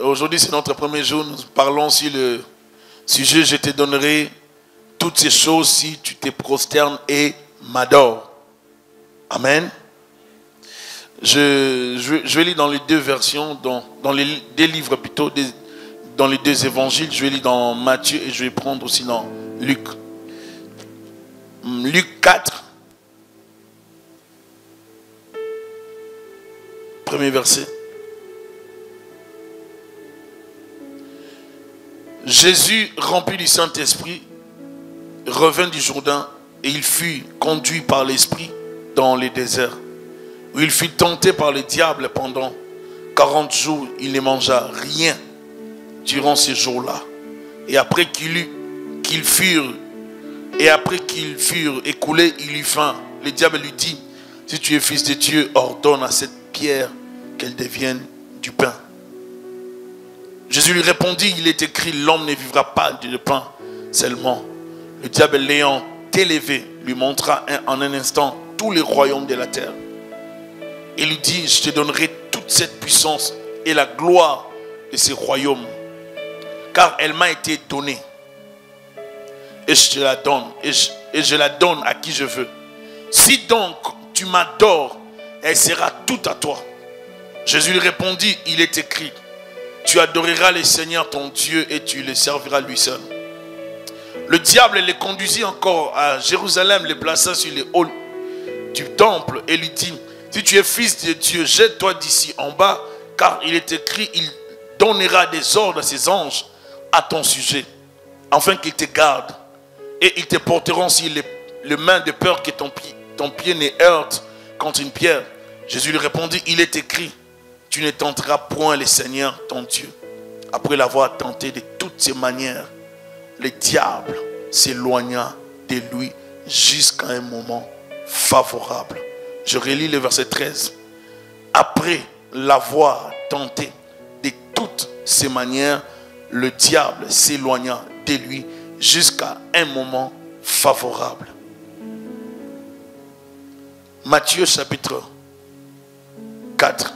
Aujourd'hui, c'est notre premier jour. Nous parlons sur le sujet « Je te donnerai toutes ces choses si tu te prosternes et m'adores ». Amen. Je vais lire dans les deux versions, dans les deux livres plutôt, dans les deux évangiles. Je vais lire dans Matthieu et je vais prendre aussi dans Luc. Luc 4. Premier verset. Jésus, rempli du Saint-Esprit, revint du Jourdain et il fut conduit par l'Esprit dans les déserts, où il fut tenté par le diable pendant 40 jours. Il ne mangea rien durant ces jours-là. Et après qu'ils furent écoulés, il eut faim. Le diable lui dit: si tu es fils de Dieu, ordonne à cette pierre qu'elle devienne du pain. Jésus lui répondit: il est écrit, l'homme ne vivra pas de pain seulement. Le diable l'ayant élevé lui montra en un instant tous les royaumes de la terre. Il lui dit: je te donnerai toute cette puissance et la gloire de ces royaumes, car elle m'a été donnée. Et je te la donne, et je la donne à qui je veux. Si donc tu m'adores, elle sera toute à toi. Jésus lui répondit: il est écrit, tu adoreras le Seigneur ton Dieu et tu le serviras lui seul. Le diable les conduisit encore à Jérusalem, les plaça sur les halls du temple et lui dit: si tu es fils de Dieu, jette-toi d'ici en bas, car il est écrit, il donnera des ordres à ses anges à ton sujet, afin qu'ils te gardent, et ils te porteront sur les mains de peur que ton pied ne heurte contre une pierre. Jésus lui répondit: il est écrit, tu ne tenteras point le Seigneur ton Dieu. Après l'avoir tenté de toutes ses manières, le diable s'éloigna de lui jusqu'à un moment favorable. Je relis le verset 13. Après l'avoir tenté de toutes ses manières, le diable s'éloigna de lui jusqu'à un moment favorable. Matthieu chapitre 4.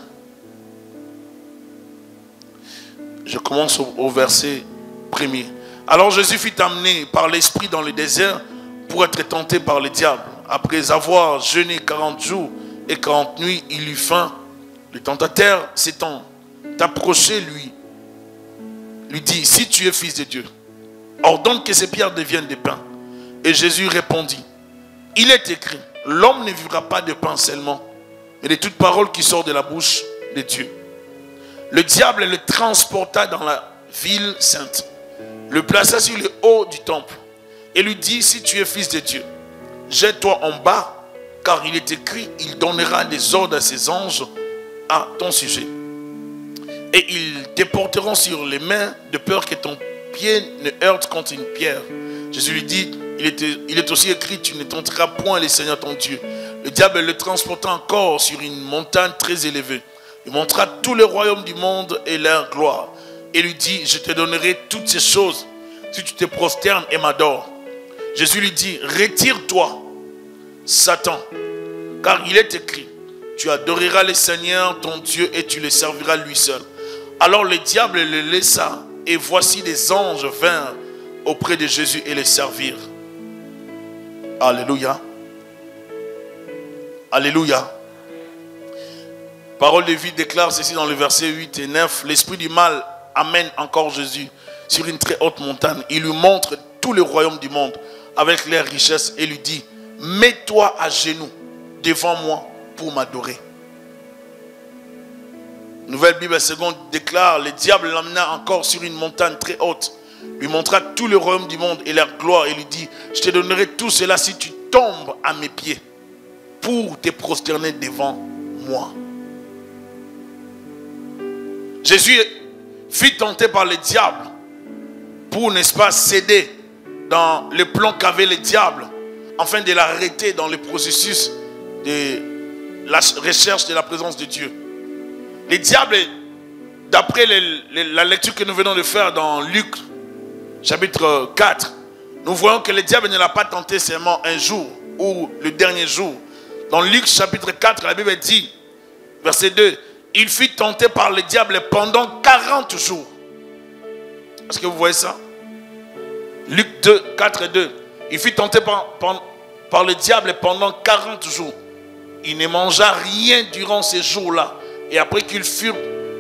Je commence au verset 1er. Alors Jésus fut amené par l'Esprit dans le désert pour être tenté par le diable. Après avoir jeûné 40 jours et 40 nuits, il eut faim. Le tentateur s'étant approché, lui dit: si tu es fils de Dieu, ordonne que ces pierres deviennent des pains. Et Jésus répondit: il est écrit, l'homme ne vivra pas de pain seulement, mais de toute parole qui sort de la bouche de Dieu. Le diable le transporta dans la ville sainte, le plaça sur le haut du temple et lui dit: si tu es fils de Dieu, jette-toi en bas, car il est écrit, il donnera des ordres à ses anges à ton sujet. Et ils te porteront sur les mains de peur que ton pied ne heurte contre une pierre. Jésus lui dit: il est aussi écrit, tu ne tenteras point le Seigneur ton Dieu. Le diable le transporta encore sur une montagne très élevée. Il montra tous les royaumes du monde et leur gloire. Et lui dit: je te donnerai toutes ces choses si tu te prosternes et m'adores. Jésus lui dit: retire-toi, Satan, car il est écrit, tu adoreras le Seigneur ton Dieu et tu le serviras lui seul. Alors le diable le laissa, et voici des anges vinrent auprès de Jésus et le servirent. Alléluia. Alléluia. Parole de vie déclare ceci dans le verset 8 et 9. L'esprit du mal amène encore Jésus sur une très haute montagne. Il lui montre tous les royaumes du monde avec leurs richesses et lui dit: mets-toi à genoux devant moi pour m'adorer. Nouvelle Bible seconde déclare: le diable l'amena encore sur une montagne très haute, lui montra tous les royaumes du monde et leur gloire et lui dit: je te donnerai tout cela si tu tombes à mes pieds pour te prosterner devant moi. Jésus fut tenté par le diable pour, n'est-ce pas, céder dans le plan qu'avait le diable afin de l'arrêter dans le processus de la recherche de la présence de Dieu. Le diable, d'après la lecture que nous venons de faire dans Luc chapitre 4, nous voyons que le diable ne l'a pas tenté seulement un jour ou le dernier jour. Dans Luc chapitre 4, la Bible dit, verset 2, il fut tenté par le diable pendant 40 jours. Est-ce que vous voyez ça? Luc 2, 4 et 2. Il fut tenté par le diable pendant 40 jours. Il ne mangea rien durant ces jours-là. Et après qu'ils furent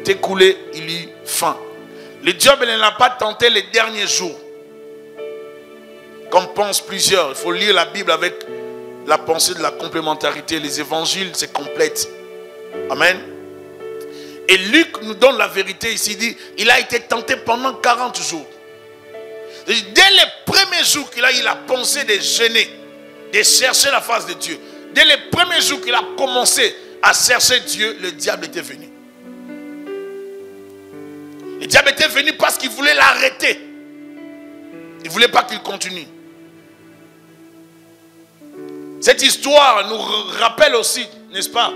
écoulés, il eut faim. Le diable ne l'a pas tenté les derniers jours. Comme pensent plusieurs. Il faut lire la Bible avec la pensée de la complémentarité. Les évangiles, c'est complète. Amen. Et Luc nous donne la vérité ici. Il dit, il a été tenté pendant 40 jours. Dès les premiers jours qu'il a eu la pensée de jeûner, de chercher la face de Dieu, dès les premiers jours qu'il a commencé à chercher Dieu, le diable était venu. Le diable était venu parce qu'il voulait l'arrêter. Il ne voulait pas qu'il continue. Cette histoire nous rappelle aussi, n'est-ce pas,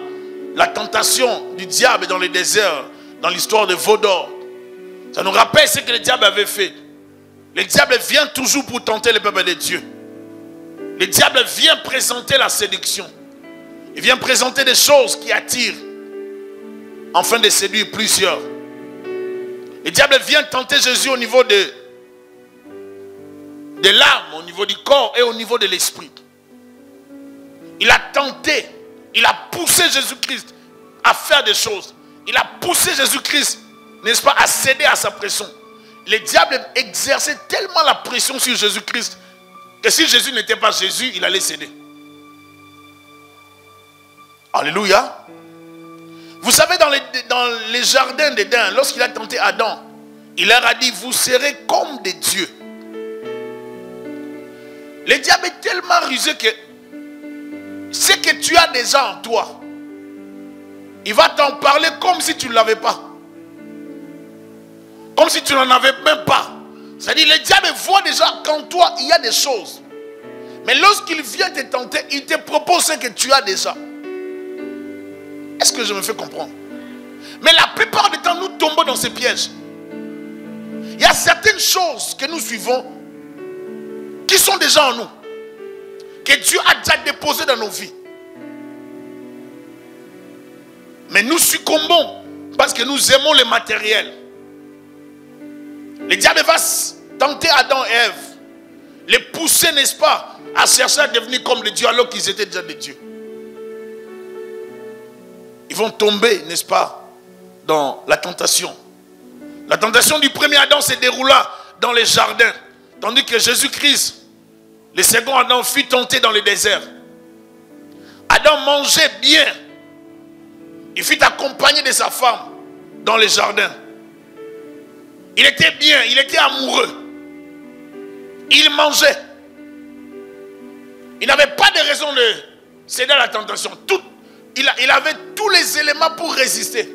la tentation du diable dans le désert, dans l'histoire de veau d'or. Ça nous rappelle ce que le diable avait fait. Le diable vient toujours pour tenter le peuple de Dieu. Le diable vient présenter la séduction. Il vient présenter des choses qui attirent, afin de séduire plusieurs. Le diable vient tenter Jésus au niveau de l'âme, au niveau du corps et au niveau de l'esprit. Il a tenté, il a poussé Jésus-Christ à faire des choses. Il a poussé Jésus-Christ, n'est-ce pas, à céder à sa pression. Le diable exerçait tellement la pression sur Jésus-Christ que si Jésus n'était pas Jésus, il allait céder. Alléluia. Vous savez, dans les jardins d'Éden, lorsqu'il a tenté Adam, il leur a dit, vous serez comme des dieux. Le diable est tellement rusé que ce que tu as déjà en toi, il va t'en parler comme si tu ne l'avais pas. Comme si tu n'en avais même pas. C'est-à-dire, le diable voit déjà qu'en toi, il y a des choses. Mais lorsqu'il vient te tenter, il te propose ce que tu as déjà. Est-ce que je me fais comprendre? Mais la plupart du temps, nous tombons dans ces pièges. Il y a certaines choses que nous suivons qui sont déjà en nous. Que Dieu a déjà déposées dans nos vies. Mais nous succombons parce que nous aimons le matériel. Le diable va tenter Adam et Ève, les pousser, n'est-ce pas, à chercher à devenir comme les dieux alors qu'ils étaient déjà des dieux. Ils vont tomber, n'est-ce pas, dans la tentation. La tentation du premier Adam se déroula dans les jardins, tandis que Jésus-Christ, le second Adam, fut tenté dans le désert. Adam mangeait bien. Il fut accompagné de sa femme dans les jardins. Il était bien, il était amoureux. Il mangeait. Il n'avait pas de raison de céder à la tentation. Il avait tous les éléments pour résister.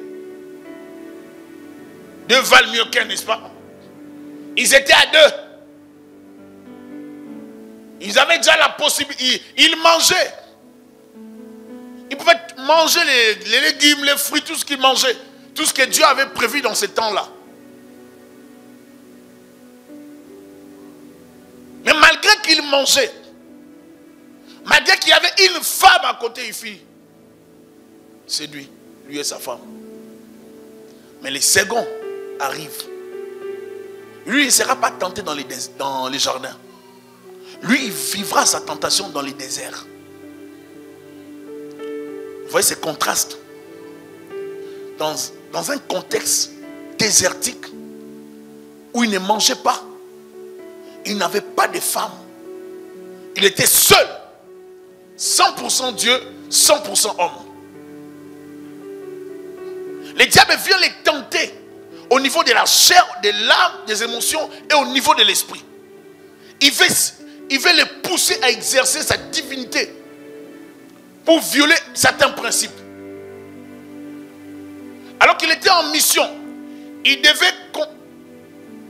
Deux valent mieux qu'un, n'est-ce pas? Ils étaient à deux. Ils avaient déjà la possibilité. Ils mangeaient. Ils pouvaient manger les légumes, les fruits, tout ce qu'ils mangeaient. Tout ce que Dieu avait prévu dans ce temps-là. Mais malgré qu'ils mangeaient, malgré qu'il y avait une femme à côté, il fut séduit, lui et sa femme. Mais le second arrive. Lui, il ne sera pas tenté dans les jardins. Lui, il vivra sa tentation dans les déserts. Vous voyez ces contrastes. Dans un contexte désertique, où il ne mangeait pas, il n'avait pas de femme. Il était seul. 100% Dieu, 100% homme. Le diable vient les tenter au niveau de la chair, de l'âme, des émotions et au niveau de l'esprit. Il veut les pousser à exercer sa divinité pour violer certains principes. Alors qu'il était en mission, il devait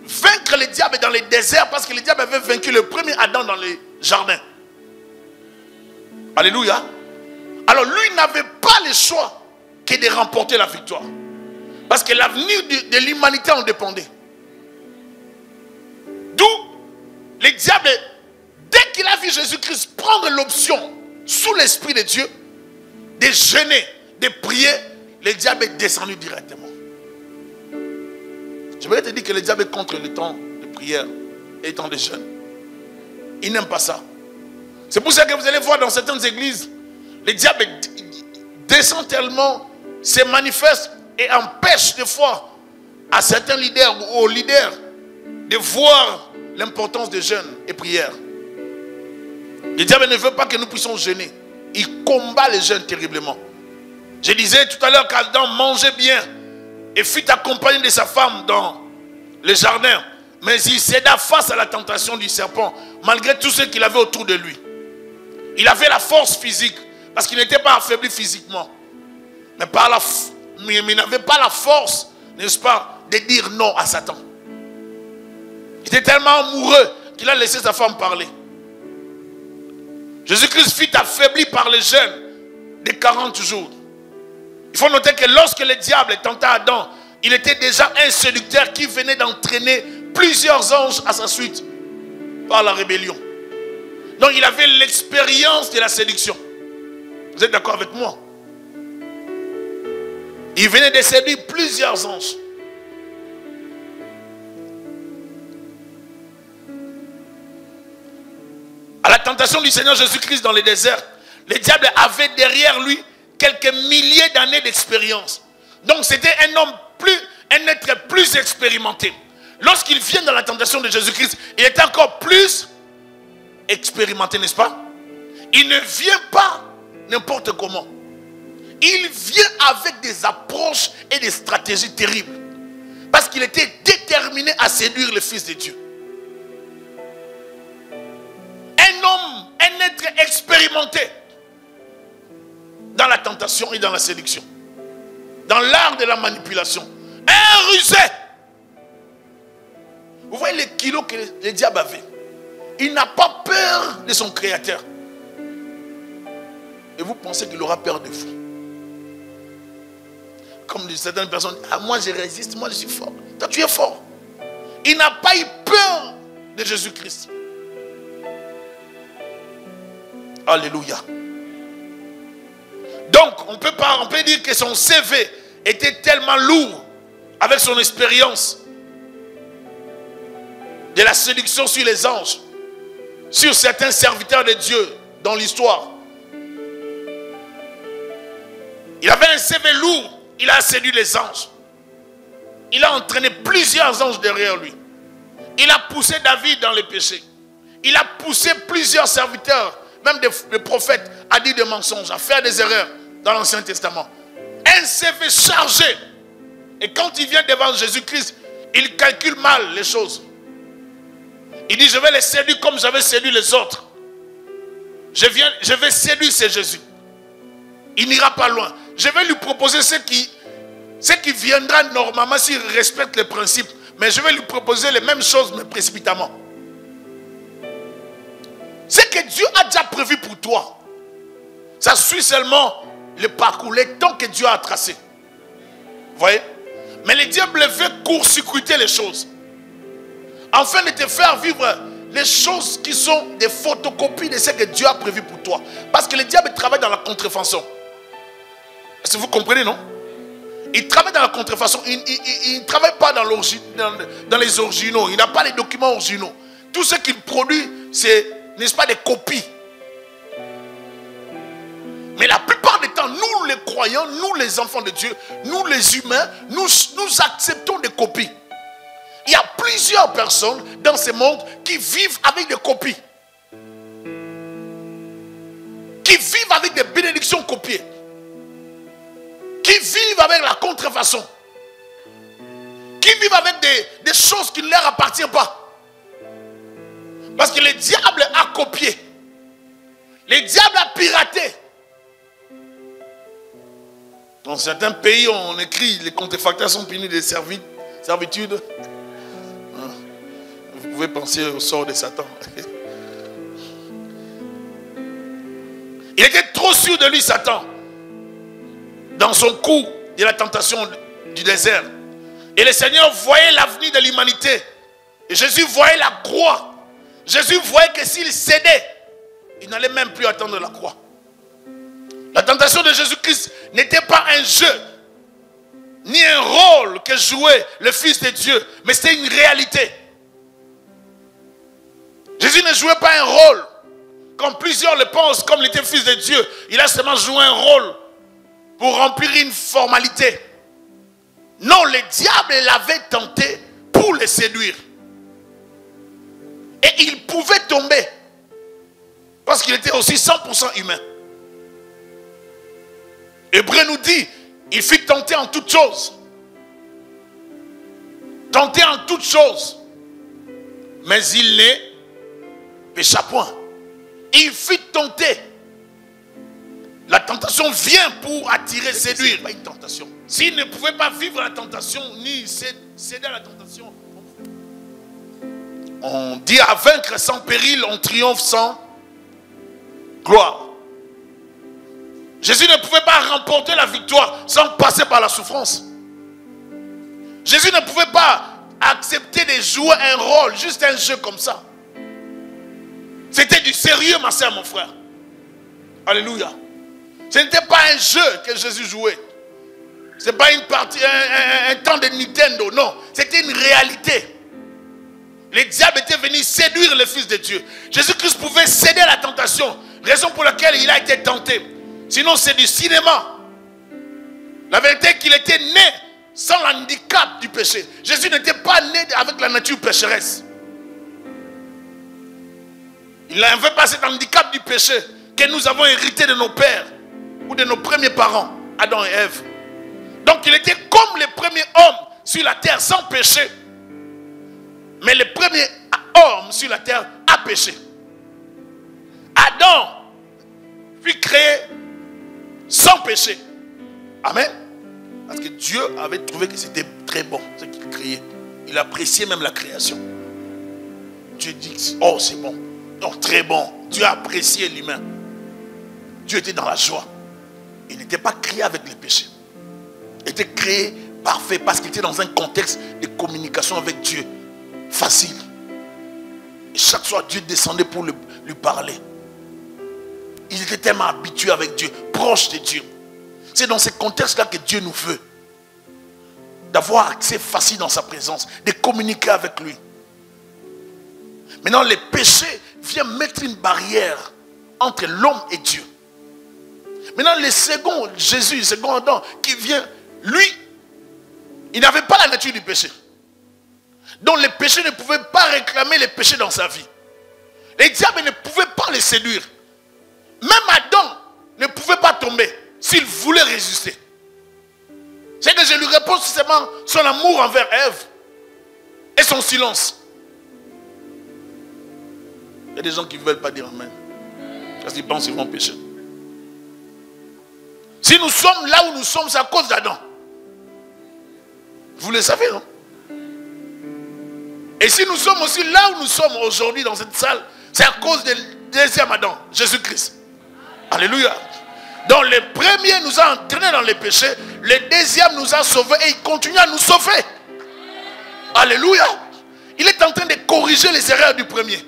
vaincre le diable dans les déserts parce que le diable avait vaincu le premier Adam dans les jardins. Alléluia. Alors lui n'avait pas le choix que de remporter la victoire. Parce que l'avenir de l'humanité en dépendait. D'où le diable, dès qu'il a vu Jésus-Christ prendre l'option sous l'Esprit de Dieu, de jeûner, de prier, le diable est descendu directement. Je voudrais te dire que le diable est contre le temps de prière et le temps de jeûne. Il n'aime pas ça. C'est pour ça que vous allez voir dans certaines églises, le diable descend tellement, se manifeste et empêche des fois à certains leaders ou aux leaders de voir l'importance de jeûne et prière. Le diable ne veut pas que nous puissions jeûner. Il combat le jeûne terriblement. Je disais tout à l'heure qu'Adam mangeait bien et fut accompagné de sa femme dans le jardin. Mais il céda face à la tentation du serpent, malgré tout ce qu'il avait autour de lui. Il avait la force physique, parce qu'il n'était pas affaibli physiquement. Mais il n'avait pas la force, n'est-ce pas, de dire non à Satan. Il était tellement amoureux qu'il a laissé sa femme parler. Jésus-Christ fut affaibli par le jeûne de 40 jours. Il faut noter que lorsque le diable tenta Adam, il était déjà un séducteur qui venait d'entraîner plusieurs anges à sa suite par la rébellion. Donc il avait l'expérience de la séduction. Vous êtes d'accord avec moi? Il venait de séduire plusieurs anges. À la tentation du Seigneur Jésus-Christ dans le désert, le diable avait derrière lui quelques milliers d'années d'expérience. Donc c'était un être plus expérimenté. Lorsqu'il vient dans la tentation de Jésus-Christ, il est encore plus expérimenté, n'est-ce pas? Il ne vient pas n'importe comment. Il vient avec des approches et des stratégies terribles. Parce qu'il était déterminé à séduire le Fils de Dieu. Un être expérimenté dans la tentation et dans la séduction. Dans l'art de la manipulation. Un rusé. Vous voyez les kilos que le diable avait. Il n'a pas peur de son créateur. Et vous pensez qu'il aura peur de vous. Comme certaines personnes disent, ah, moi je résiste, moi je suis fort. Toi tu es fort. Il n'a pas eu peur de Jésus-Christ. Alléluia. Donc on peut dire que son CV était tellement lourd avec son expérience de la séduction sur les anges, sur certains serviteurs de Dieu dans l'histoire. Il avait un CV lourd, il a séduit les anges. Il a entraîné plusieurs anges derrière lui. Il a poussé David dans le péché. Il a poussé plusieurs serviteurs, même des prophètes, à dire des mensonges, à faire des erreurs dans l'Ancien Testament. Un CV chargé. Et quand il vient devant Jésus-Christ, il calcule mal les choses. Il dit, je vais les séduire comme j'avais séduit les autres. Je vais séduire ce Jésus. Il n'ira pas loin. Je vais lui proposer ce qui viendra normalement s'il respecte les principes. Mais je vais lui proposer les mêmes choses, mais précipitamment. Ce que Dieu a déjà prévu pour toi, ça suit seulement le parcours, les temps que Dieu a tracés. Vous voyez? Mais le diable veut court-circuiter les choses. Afin de te faire vivre les choses qui sont des photocopies de ce que Dieu a prévu pour toi. Parce que le diable travaille dans la contrefaçon. Est-ce que vous comprenez, non? Il travaille dans la contrefaçon. Il ne travaille pas dans les originaux. Il n'a pas les documents originaux. Tout ce qu'il produit, c'est, n'est-ce pas, des copies. Mais la plupart du temps, nous les croyants, nous les enfants de Dieu, nous les humains, nous acceptons des copies. Il y a plusieurs personnes dans ce monde qui vivent avec des copies. Qui vivent avec des bénédictions copiées. Qui vivent avec la contrefaçon. Qui vivent avec des choses qui ne leur appartiennent pas. Parce que le diable a copié. Le diable a piraté. Dans certains pays, on écrit les contrefacteurs sont punis de servitude. Vous pouvez penser au sort de Satan. Il était trop sûr de lui, Satan, dans son coup de la tentation du désert. Et le Seigneur voyait l'avenir de l'humanité. Et Jésus voyait la croix. Jésus voyait que s'il cédait, il n'allait même plus attendre la croix. La tentation de Jésus-Christ n'était pas un jeu. un rôle que jouait le Fils de Dieu, mais c'était une réalité. Jésus ne jouait pas un rôle, comme plusieurs le pensent, comme il était Fils de Dieu. Il a seulement joué un rôle pour remplir une formalité. Non, le diable l'avait tenté pour le séduire. Et il pouvait tomber, parce qu'il était aussi 100% humain. Hébreu nous dit, il fut tenté en toutes choses. Tenté en toutes choses. Mais il ne pécha point. Il fut tenté. La tentation vient pour attirer, séduire. Ce n'est pas une tentation. S'il ne pouvait pas vivre la tentation, ni céder à la tentation, on dit à vaincre sans péril, on triomphe sans gloire. Jésus ne pouvait pas remporter la victoire sans passer par la souffrance. Jésus ne pouvait pas accepter de jouer un rôle, juste un jeu comme ça. C'était du sérieux, ma soeur, mon frère. Alléluia. Ce n'était pas un jeu que Jésus jouait. Ce n'est pas une partie, un temps de Nintendo, non. C'était une réalité. Le diable était venu séduire le Fils de Dieu. Jésus-Christ pouvait céder à la tentation, raison pour laquelle il a été tenté. Sinon, c'est du cinéma. La vérité est qu'il était né sans l'handicap du péché. Jésus n'était pas né avec la nature pécheresse. Il n'avait pas cet handicap du péché que nous avons hérité de nos pères ou de nos premiers parents, Adam et Ève. Donc, il était comme le premier homme sur la terre sans péché. Mais le premier homme sur la terre a péché. Adam fut créé sans péché. Amen. Parce que Dieu avait trouvé que c'était très bon ce qu'il créait. Il appréciait même la création. Dieu dit, oh c'est bon. Non, très bon. Dieu a apprécié l'humain. Dieu était dans la joie. Il n'était pas créé avec les péchés. Il était créé parfait parce qu'il était dans un contexte de communication avec Dieu. Facile. Et chaque soir, Dieu descendait pour lui parler. Il était tellement habitué avec Dieu, proche de Dieu. C'est dans ce contexte-là que Dieu nous veut. D'avoir accès facile dans sa présence, de communiquer avec lui. Maintenant, le péché vient mettre une barrière entre l'homme et Dieu. Maintenant, le second Jésus, le second Adam qui vient, lui, il n'avait pas la nature du péché. Donc le péché ne pouvait pas réclamer le péché dans sa vie. Les diables ne pouvaient pas le séduire. Même Adam ne pouvait pas tomber s'il voulait résister. C'est que je lui réponds seulement son amour envers Ève et son silence. Il y a des gens qui ne veulent pas dire Amen. Parce qu'ils pensent qu'ils vont pécher. Si nous sommes là où nous sommes, c'est à cause d'Adam. Vous le savez, non? Et si nous sommes aussi là où nous sommes aujourd'hui dans cette salle, c'est à cause du deuxième Adam, Jésus-Christ. Alléluia. Donc le premier nous a entraînés dans les péchés, le deuxième nous a sauvés et il continue à nous sauver. Alléluia. Il est en train de corriger les erreurs du premier.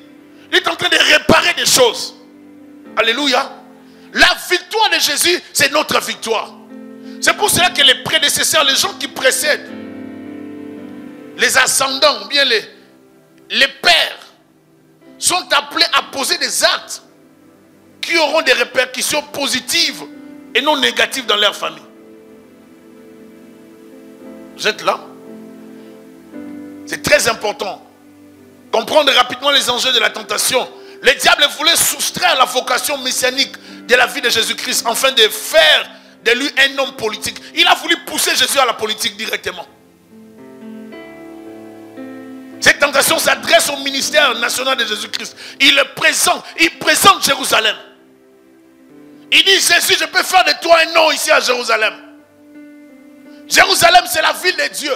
Il est en train de réparer des choses. Alléluia. La victoire de Jésus, c'est notre victoire. C'est pour cela que les prédécesseurs, les gens qui précèdent, les ascendants, ou bien les pères, sont appelés à poser des actes qui auront des répercussions positives et non négatives dans leur famille. Vous êtes là? C'est très important. Comprendre rapidement les enjeux de la tentation. Le diable voulait soustraire la vocation messianique de la vie de Jésus-Christ afin de faire de lui un homme politique. Il a voulu pousser Jésus à la politique directement. Cette tentation s'adresse au ministère national de Jésus-Christ. Il présente Jérusalem. Il dit, Jésus, je peux faire de toi un nom ici à Jérusalem. Jérusalem, c'est la ville de Dieu.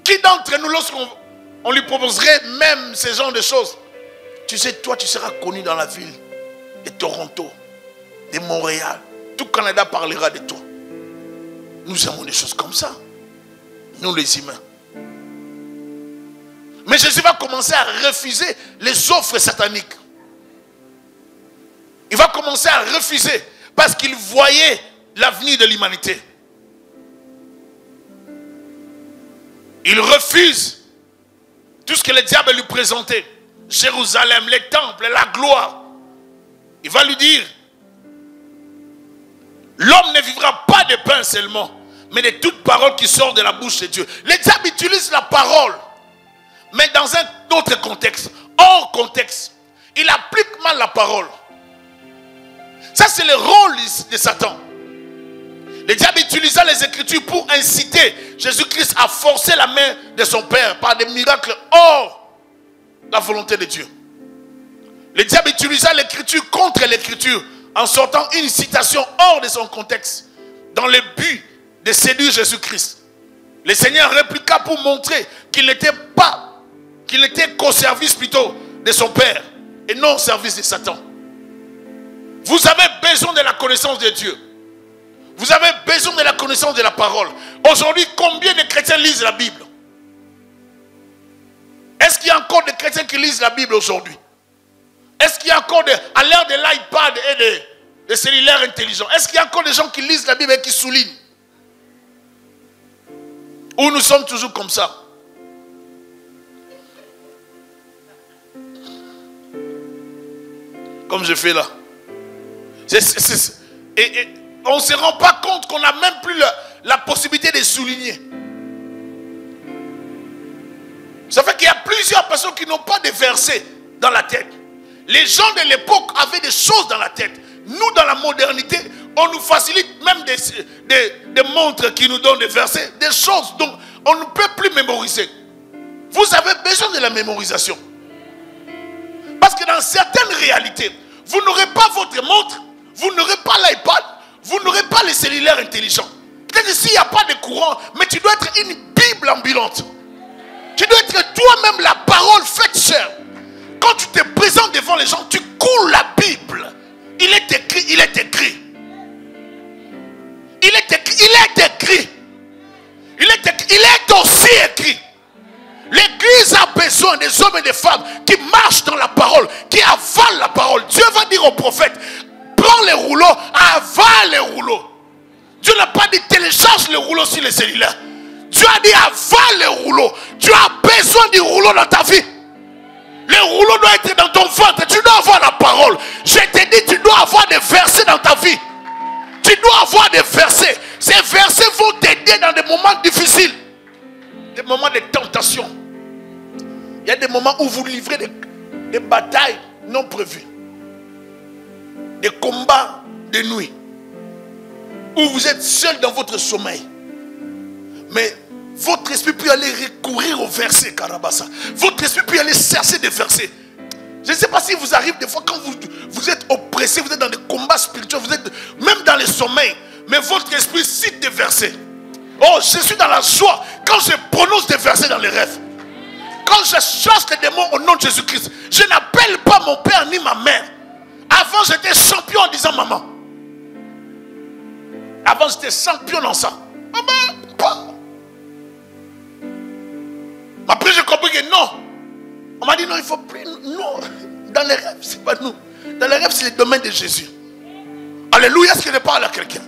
Qui d'entre nous, lorsqu'on lui proposerait même ce genre de choses, tu sais, toi, tu seras connu dans la ville de Toronto, de Montréal. Tout Canada parlera de toi. Nous avons des choses comme ça. Nous, les humains. Mais Jésus va commencer à refuser les offres sataniques. Il va commencer à refuser parce qu'il voyait l'avenir de l'humanité. Il refuse tout ce que le diable lui présentait. Jérusalem, les temples, la gloire. Il va lui dire, l'homme ne vivra pas de pain seulement, mais de toute parole qui sort de la bouche de Dieu. Le diable utilise la parole, mais dans un autre contexte, hors contexte. Il applique mal la parole. Ça, c'est le rôle de Satan. Le diable utilisa les Écritures pour inciter Jésus-Christ à forcer la main de son Père par des miracles hors la volonté de Dieu. Le diable utilisa l'Écriture contre l'Écriture en sortant une citation hors de son contexte dans le but de séduire Jésus-Christ. Le Seigneur répliqua pour montrer qu'il n'était qu'au service plutôt de son Père et non au service de Satan. Vous avez besoin de la connaissance de Dieu. Vous avez besoin de la connaissance de la parole. Aujourd'hui, combien de chrétiens lisent la Bible? Est-ce qu'il y a encore des chrétiens qui lisent la Bible aujourd'hui? Est-ce qu'il y a encore à l'ère de l'iPad et des cellulaires intelligents, est-ce qu'il y a encore des gens qui lisent la Bible et qui soulignent? Ou nous sommes toujours comme ça? Comme je fais là. Et on ne se rend pas compte qu'on n'a même plus la possibilité de souligner. Ça fait qu'il y a plusieurs personnes qui n'ont pas de versets dans la tête. Les gens de l'époque avaient des choses dans la tête. Nous, dans la modernité, on nous facilite même des montres qui nous donnent des versets, des choses dont on ne peut plus mémoriser. Vous avez besoin de la mémorisation. Parce que dans certaines réalités, vous n'aurez pas votre montre, vous n'aurez pas l'iPad, vous n'aurez pas les cellulaires intelligents. Peut-être s'il n'y a pas de courant, mais tu dois être une Bible ambulante. Tu dois être toi-même la parole faite chair. Quand tu te présentes devant les gens, tu coules la Bible. Il est écrit, il est écrit. Il est écrit, il est écrit. Il est écrit, il est aussi écrit. L'église a besoin des hommes et des femmes qui marchent dans la parole, qui avalent la parole. Dieu va dire au prophète, prends les rouleaux, avale les rouleaux. Dieu n'a pas dit télécharge les rouleaux sur les cellulaires. Dieu a dit avale les rouleaux. Tu as besoin du rouleau dans ta vie. Le rouleau doit être dans ton ventre. Tu dois avoir la parole. Je te dis, tu dois avoir des versets dans ta vie. Tu dois avoir des versets. Ces versets vont t'aider dans des moments difficiles. Des moments de tentation. Il y a des moments où vous livrez des batailles non prévues. Des combats de nuit. Où vous êtes seul dans votre sommeil. Mais votre esprit peut aller recourir aux versets, Karabassa. Votre esprit peut aller chercher des versets. Je ne sais pas si vous arrive des fois quand vous êtes oppressé, vous êtes dans des combats spirituels, vous êtes même dans les sommeils, mais votre esprit cite des versets. Oh, je suis dans la joie quand je prononce des versets dans les rêves. Quand je chasse les démons au nom de Jésus-Christ, je n'appelle pas mon père ni ma mère. Avant, j'étais champion en disant maman. Avant, j'étais champion dans ça. Maman, pas. Après, j'ai compris que non. On m'a dit non, il faut plus. Non, dans les rêves, c'est pas nous. Dans les rêves, c'est le domaine de Jésus. Alléluia, est-ce que je parle à quelqu'un?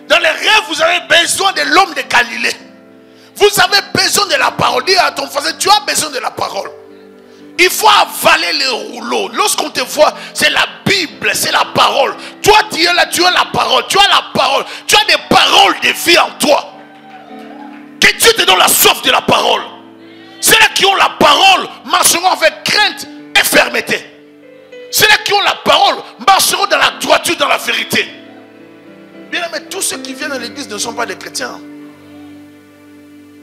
Dans les rêves, vous avez besoin de l'homme de Galilée. Vous avez besoin de la parole. Dis à ton frère, tu as besoin de la parole. Il faut avaler les rouleaux. Lorsqu'on te voit, c'est la Bible, c'est la parole. Toi, tu es là, tu as la parole. Tu as la parole. Tu as des paroles de vie en toi. Que Dieu te donne la soif de la parole. Ceux-là qui ont la parole marcheront avec crainte et fermeté. Ceux-là qui ont la parole marcheront dans la droiture, dans la vérité. Bien aimé, tous ceux qui viennent à l'église ne sont pas des chrétiens.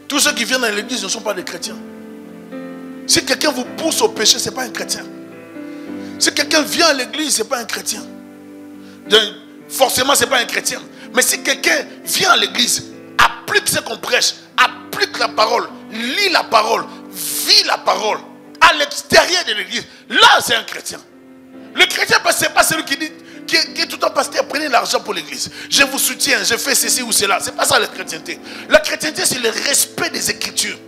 Tous ceux qui viennent à l'église ne sont pas des chrétiens. Si quelqu'un vous pousse au péché, ce n'est pas un chrétien. Si quelqu'un vient à l'église, ce n'est pas un chrétien. Forcément, ce n'est pas un chrétien. Mais si quelqu'un vient à l'église, applique ce qu'on prêche, applique la parole, lit la parole, vit la parole à l'extérieur de l'église, là c'est un chrétien. Le chrétien, ce n'est pas celui qui dit, qui est tout le temps pasteur, prenez l'argent pour l'église. Je vous soutiens, je fais ceci ou cela. Ce n'est pas ça la chrétienté. La chrétienté, c'est le respect des Écritures.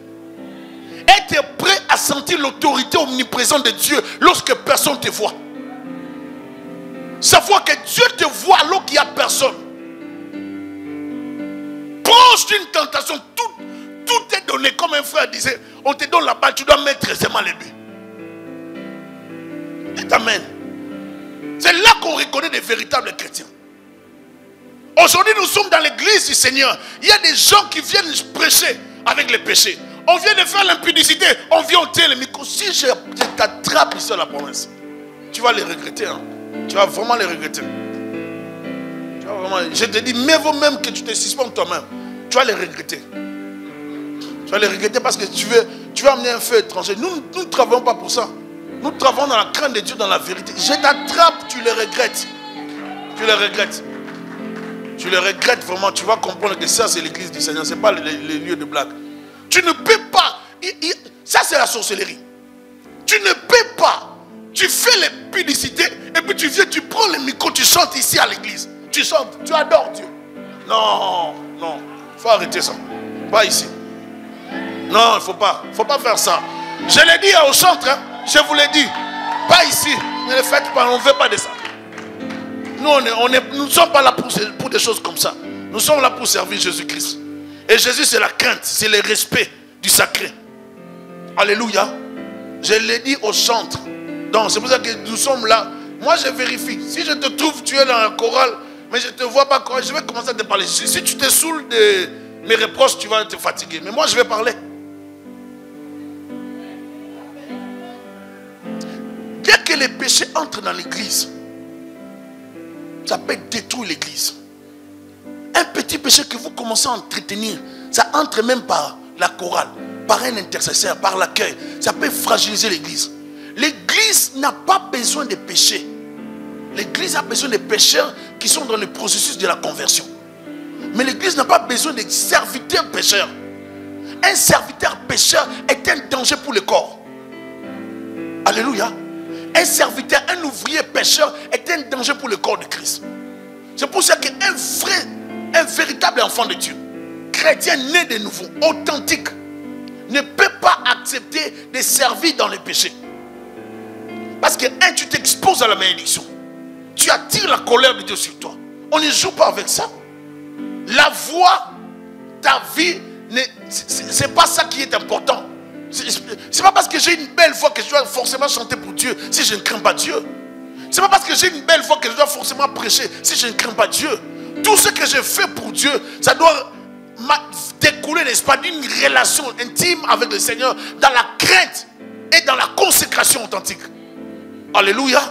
Être prêt à sentir l'autorité omniprésente de Dieu lorsque personne ne te voit. Savoir que Dieu te voit alors qu'il n'y a personne. Proche d'une tentation, tout est donné, comme un frère disait, on te donne la balle, tu dois mettre aisément les buts. Dites amen. C'est là qu'on reconnaît des véritables chrétiens. Aujourd'hui, nous sommes dans l'église du Seigneur. Il y a des gens qui viennent prêcher avec les péchés. On vient de faire l'impudicité. On vient ôter le micro. Si je t'attrape ici à la province, tu vas les regretter. Hein? Tu vas vraiment les regretter. Tu vas vraiment, je te dis, mais vaut même que tu te suspendes toi-même. Tu vas les regretter. Tu vas les regretter parce que tu veux amener un feu étranger. Nous ne travaillons pas pour ça. Nous travaillons dans la crainte de Dieu, dans la vérité. Je t'attrape, tu les regrettes. Tu les regrettes. Tu les regrettes vraiment. Tu vas comprendre que ça, c'est l'église du Seigneur. Ce n'est pas les lieux de blague. Tu ne peux pas. Ça, c'est la sorcellerie. Tu ne peux pas. Tu fais les publicités et puis tu viens, tu prends le micro, tu chantes ici à l'église. Tu chantes, tu adores Dieu. Non, non. Il faut arrêter ça. Pas ici. Non, il ne faut pas. Il ne faut pas faire ça. Je l'ai dit au centre. Hein. Je vous l'ai dit. Pas ici. Ne le faites pas. On ne veut pas de ça. Nous ne sommes pas là pour des choses comme ça. Nous sommes là pour servir Jésus-Christ. Et Jésus, c'est la crainte. C'est le respect du sacré. Alléluia. Je l'ai dit au centre. Donc, c'est pour ça que nous sommes là. Moi, je vérifie. Si je te trouve, tu es dans un choral, mais je ne te vois pas, je vais commencer à te parler. Si tu te saoules de mes reproches, tu vas te fatiguer. Mais moi, je vais parler. Dès que les péchés entrent dans l'église, ça peut détruire l'église. Un petit péché que vous commencez à entretenir, ça entre même par la chorale, par un intercesseur, par l'accueil. Ça peut fragiliser l'église. L'église n'a pas besoin de péché. L'église a besoin de pécheurs qui sont dans le processus de la conversion. Mais l'église n'a pas besoin de serviteurs pécheurs. Un serviteur pécheur est un danger pour le corps. Alléluia. Un serviteur, un ouvrier pécheur est un danger pour le corps de Christ. C'est pour ça qu'un un véritable enfant de Dieu, chrétien né de nouveau, authentique, ne peut pas accepter de servir dans les péchés. Parce que, tu t'exposes à la malédiction. Tu attires la colère de Dieu sur toi. On ne joue pas avec ça. La voix, ta vie, c'est pas ça qui est important. C'est pas parce que j'ai une belle voix que je dois forcément chanter pour Dieu si je ne crains pas Dieu. C'est pas parce que j'ai une belle voix que je dois forcément prêcher si je ne crains pas Dieu. Tout ce que je fais pour Dieu, ça doit découler, n'est-ce pas, d'une relation intime avec le Seigneur dans la crainte et dans la consécration authentique. Alléluia.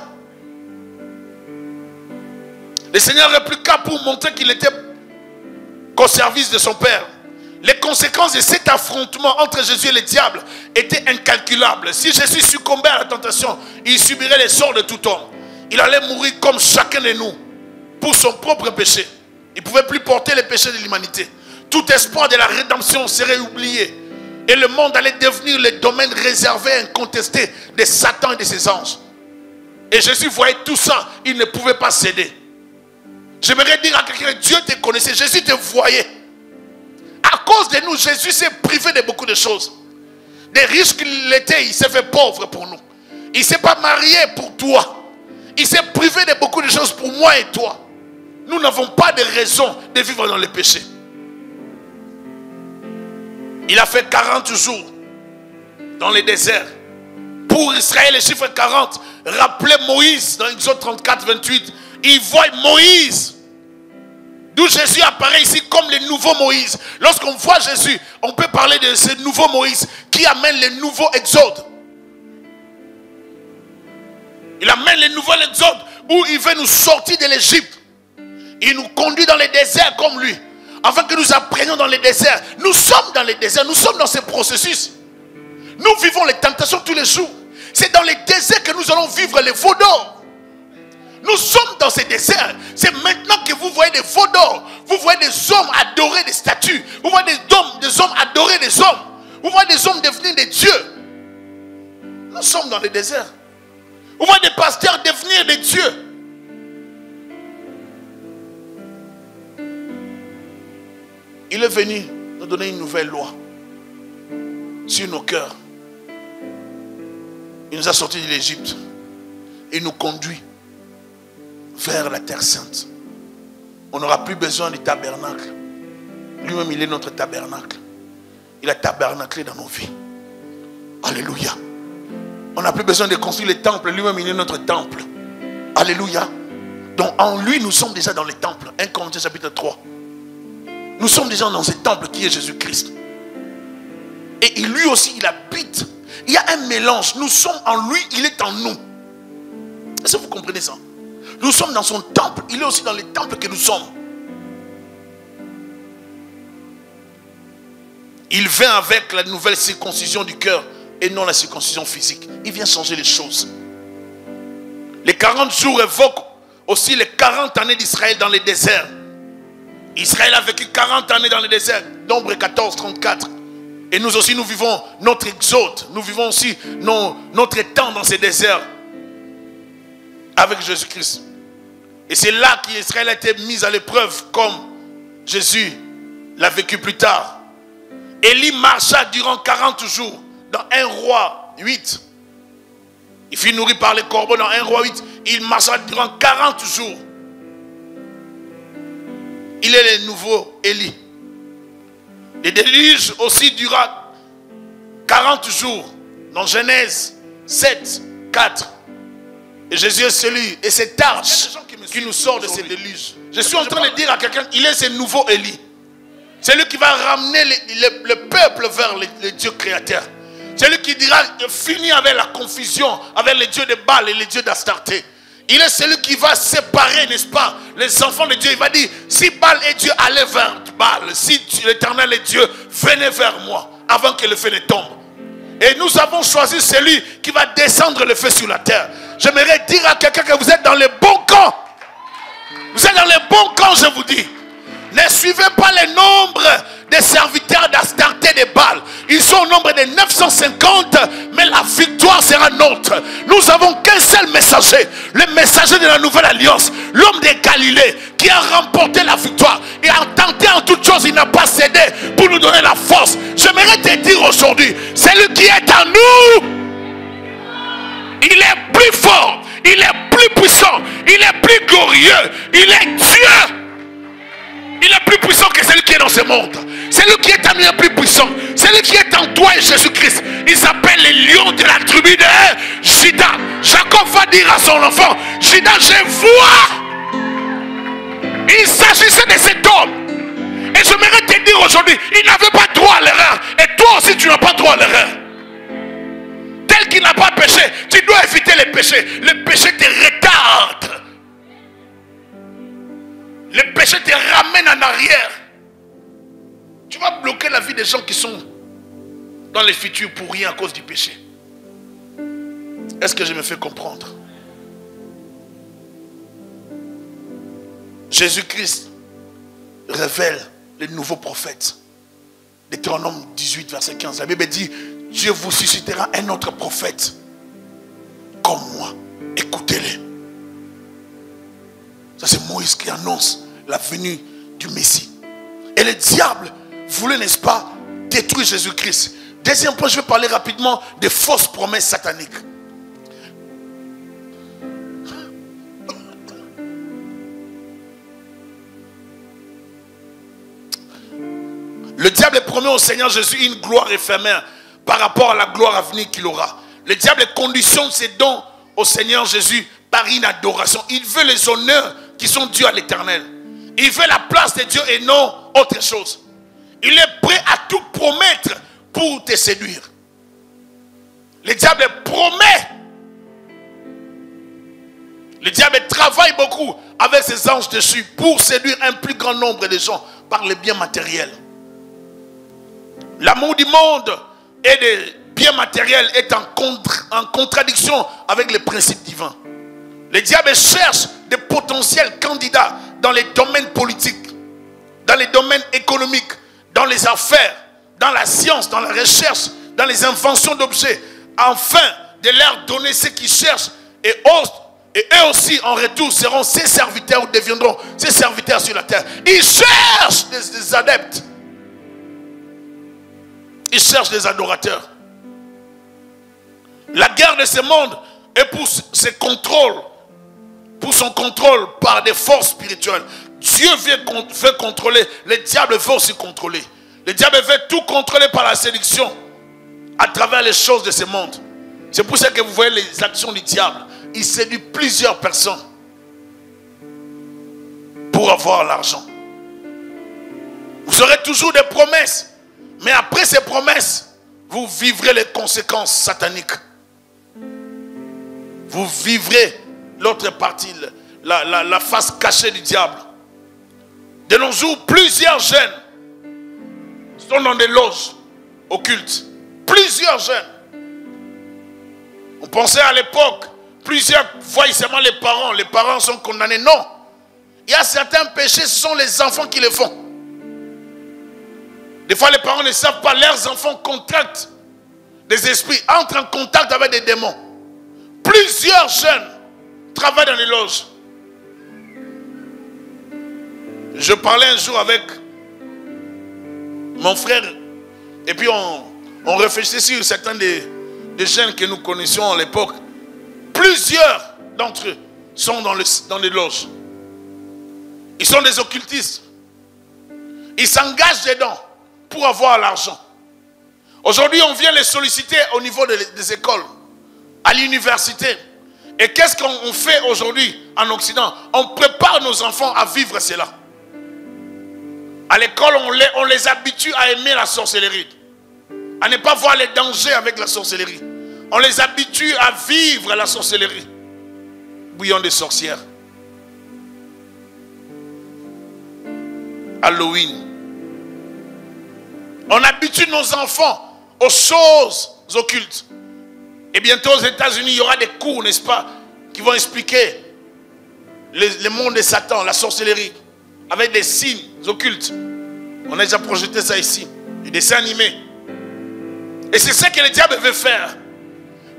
Le Seigneur répliqua pour montrer qu'il était qu'au service de son Père. Les conséquences de cet affrontement entre Jésus et le diable étaient incalculables. Si Jésus succombait à la tentation, il subirait les sorts de tout homme. Il allait mourir comme chacun de nous pour son propre péché. Il ne pouvait plus porter les péchés de l'humanité. Tout espoir de la rédemption serait oublié. Et le monde allait devenir le domaine réservé et incontesté de Satan et de ses anges. Et Jésus voyait tout ça. Il ne pouvait pas céder. J'aimerais dire à quelqu'un, Dieu te connaissait. Jésus te voyait. À cause de nous, Jésus s'est privé de beaucoup de choses. Des riches qu'il était, il s'est fait pauvre pour nous. Il ne s'est pas marié pour toi. Il s'est privé de beaucoup de choses pour moi et toi. Nous n'avons pas de raison de vivre dans le péché. Il a fait 40 jours dans le désert. Pour Israël, le chiffre 40 rappelait Moïse dans Exode 34, 28. Il voit Moïse. D'où Jésus apparaît ici comme le nouveau Moïse. Lorsqu'on voit Jésus, on peut parler de ce nouveau Moïse qui amène le nouveau exode. Il amène le nouveau exode où il veut nous sortir de l'Égypte. Il nous conduit dans les déserts comme lui. Afin que nous apprenions dans les déserts. Nous sommes dans les déserts, nous sommes dans ce processus. Nous vivons les tentations tous les jours. C'est dans les déserts que nous allons vivre les veaux d'or. Nous sommes dans ces déserts. C'est maintenant que vous voyez des veaux d'or. Vous voyez des hommes adorer des statues. Vous voyez des hommes adorer des hommes. Vous voyez des hommes devenir des dieux. Nous sommes dans les déserts. Vous voyez des pasteurs devenir des dieux. Il est venu nous donner une nouvelle loi sur nos cœurs. Il nous a sortis de l'Égypte. Il nous conduit vers la terre sainte. On n'aura plus besoin du tabernacle. Lui-même, il est notre tabernacle. Il a tabernaclé dans nos vies. Alléluia. On n'a plus besoin de construire les temples. Lui-même, il est notre temple. Alléluia. Donc en lui, nous sommes déjà dans les temples. 1 Corinthiens chapitre 3. Nous sommes déjà dans ce temple qui est Jésus-Christ. Et lui aussi, il habite. Il y a un mélange. Nous sommes en lui, il est en nous. Est-ce que vous comprenez ça? Nous sommes dans son temple. Il est aussi dans les temples que nous sommes. Il vient avec la nouvelle circoncision du cœur et non la circoncision physique. Il vient changer les choses. Les 40 jours évoquent aussi les 40 années d'Israël dans les déserts. Israël a vécu 40 années dans les déserts. Nombre 14, 34. Et nous aussi, nous vivons notre exode. Nous vivons aussi notre temps dans ces déserts. Avec Jésus-Christ. Et c'est là qu'Israël a été mis à l'épreuve comme Jésus l'a vécu plus tard. Élie marcha durant 40 jours dans 1 Roi 8. Il fut nourri par les corbeaux dans 1 Roi 8. Il marcha durant 40 jours. Il est le nouveau Élie. Le déluge aussi dura 40 jours dans Genèse 7, 4. Et Jésus est celui, et cette arche qui nous sort de ces déluges. Je suis en train de dire à quelqu'un, il est ce nouveau Élie. C'est lui qui va ramener le peuple vers le Dieu créateur. C'est lui qui dira, fini avec la confusion, avec les dieux de Baal et les dieux d'Astarté. Il est celui qui va séparer, n'est-ce pas, les enfants de Dieu. Il va dire, si Baal est Dieu, allez vers Baal. Si l'Éternel est Dieu, venez vers moi, avant que le feu ne tombe. Et nous avons choisi celui qui va descendre le feu sur la terre. J'aimerais dire à quelqu'un que vous êtes dans le bon camp. Vous êtes dans le bon camp, je vous dis. Ne suivez pas les nombres des serviteurs d'Astarté de Baal. Ils sont au nombre de 950, mais la victoire sera nôtre. Nous avons qu'un seul messager, le messager de la nouvelle alliance, l'homme de Galilée, qui a remporté la victoire. Et a tenté en toutes choses, il n'a pas cédé pour nous donner la force. J'aimerais te dire aujourd'hui, celui qui est en nous, il est plus fort, il est plus puissant, il est plus glorieux, il est Dieu. Il est plus puissant que celui qui est dans ce monde. Celui qui est en nous est plus puissant. Celui qui est en toi est Jésus-Christ. Il s'appelle le lion de la tribu de Juda. Jacob va dire à son enfant, Juda, je vois. Il s'agissait de cet homme. Et j'aimerais te dire aujourd'hui, il n'avait pas droit à l'erreur. Et toi aussi, tu n'as pas droit à l'erreur. Tel qu'il n'a pas péché, tu dois éviter les péchés. Le péché te retarde. Le péché te ramène en arrière. Tu vas bloquer la vie des gens qui sont dans les futurs pour rien à cause du péché. Est-ce que je me fais comprendre? Jésus-Christ révèle les nouveaux prophètes. Deutéronome 18, verset 15. La Bible dit, Dieu vous suscitera un autre prophète comme moi. Écoutez-les. Ça c'est Moïse qui annonce la venue du Messie. Et le diable voulait, n'est-ce pas, détruire Jésus-Christ. Deuxième point, je vais parler rapidement des fausses promesses sataniques. Le diable promet au Seigneur Jésus une gloire éphémère par rapport à la gloire à venir qu'il aura. Le diable conditionne ses dons au Seigneur Jésus par une adoration. Il veut les honneurs qui sont dus à l'Éternel. Il veut la place de Dieu et non autre chose. Il est prêt à tout promettre pour te séduire. Le diable promet. Le diable travaille beaucoup avec ses anges dessus pour séduire un plus grand nombre de gens par les biens matériels. L'amour du monde et des biens matériels est en contradiction avec les principes divins. Le diable cherche des potentiels candidats dans les domaines politiques, dans les domaines économiques, dans les affaires, dans la science, dans la recherche, dans les inventions d'objets, afin de leur donner ce qu'ils cherchent et eux aussi en retour seront ses serviteurs ou deviendront ses serviteurs sur la terre. Ils cherchent des adeptes. Ils cherchent des adorateurs. La guerre de ce monde est pour ses contrôles, pour son contrôle par des forces spirituelles. Dieu veut contrôler, le diable veut aussi contrôler. Le diable veut tout contrôler par la séduction à travers les choses de ce monde. C'est pour ça que vous voyez les actions du diable. Il séduit plusieurs personnes pour avoir l'argent. Vous aurez toujours des promesses, mais après ces promesses, vous vivrez les conséquences sataniques. Vous vivrez l'autre partie, la face cachée du diable. De nos jours, plusieurs jeunes sont dans des loges occultes. Plusieurs jeunes. On pensait à l'époque, plusieurs voient seulement les parents. Les parents sont condamnés. Non. Il y a certains péchés, ce sont les enfants qui les font. Des fois, les parents ne savent pas, leurs enfants contractent des esprits, entrent en contact avec des démons. Plusieurs jeunes travaillent dans les loges. Je parlais un jour avec mon frère, et puis on réfléchissait sur certains des jeunes que nous connaissions à l'époque. Plusieurs d'entre eux sont dans les loges. Ils sont des occultistes. Ils s'engagent dedans pour avoir l'argent. Aujourd'hui, on vient les solliciter au niveau des écoles, à l'université. Et qu'est-ce qu'on fait aujourd'hui en Occident? On prépare nos enfants à vivre cela. À l'école, on les habitue à aimer la sorcellerie, à ne pas voir les dangers avec la sorcellerie. On les habitue à vivre la sorcellerie. Bouillon des sorcières. Halloween. On habitue nos enfants aux choses occultes. Et bientôt aux États-Unis, il y aura des cours, n'est-ce pas, qui vont expliquer le monde de Satan, la sorcellerie, avec des signes occultes. On a déjà projeté ça ici, des dessins animés. Et c'est ce que le diable veut faire.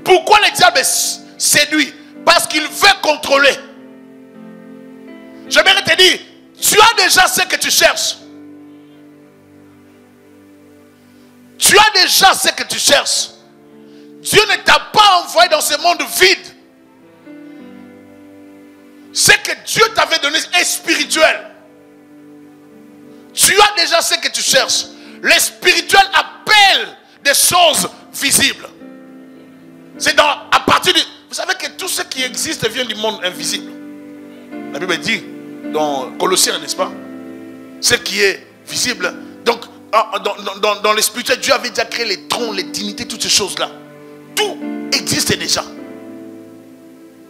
Pourquoi le diable séduit? Parce qu'il veut contrôler. J'aimerais te dire, tu as déjà ce que tu cherches. Tu as déjà ce que tu cherches. Dieu ne t'a pas envoyé dans ce monde vide. Ce que Dieu t'avait donné est spirituel. Tu as déjà ce que tu cherches. Le spirituel appelle des choses visibles. C'est à partir de... Vous savez que tout ce qui existe vient du monde invisible. La Bible dit dans Colossiens, n'est-ce pas? Ce qui est visible. Donc, dans le spirituel, Dieu avait déjà créé les trônes, les dignités, toutes ces choses-là. Tout existe déjà.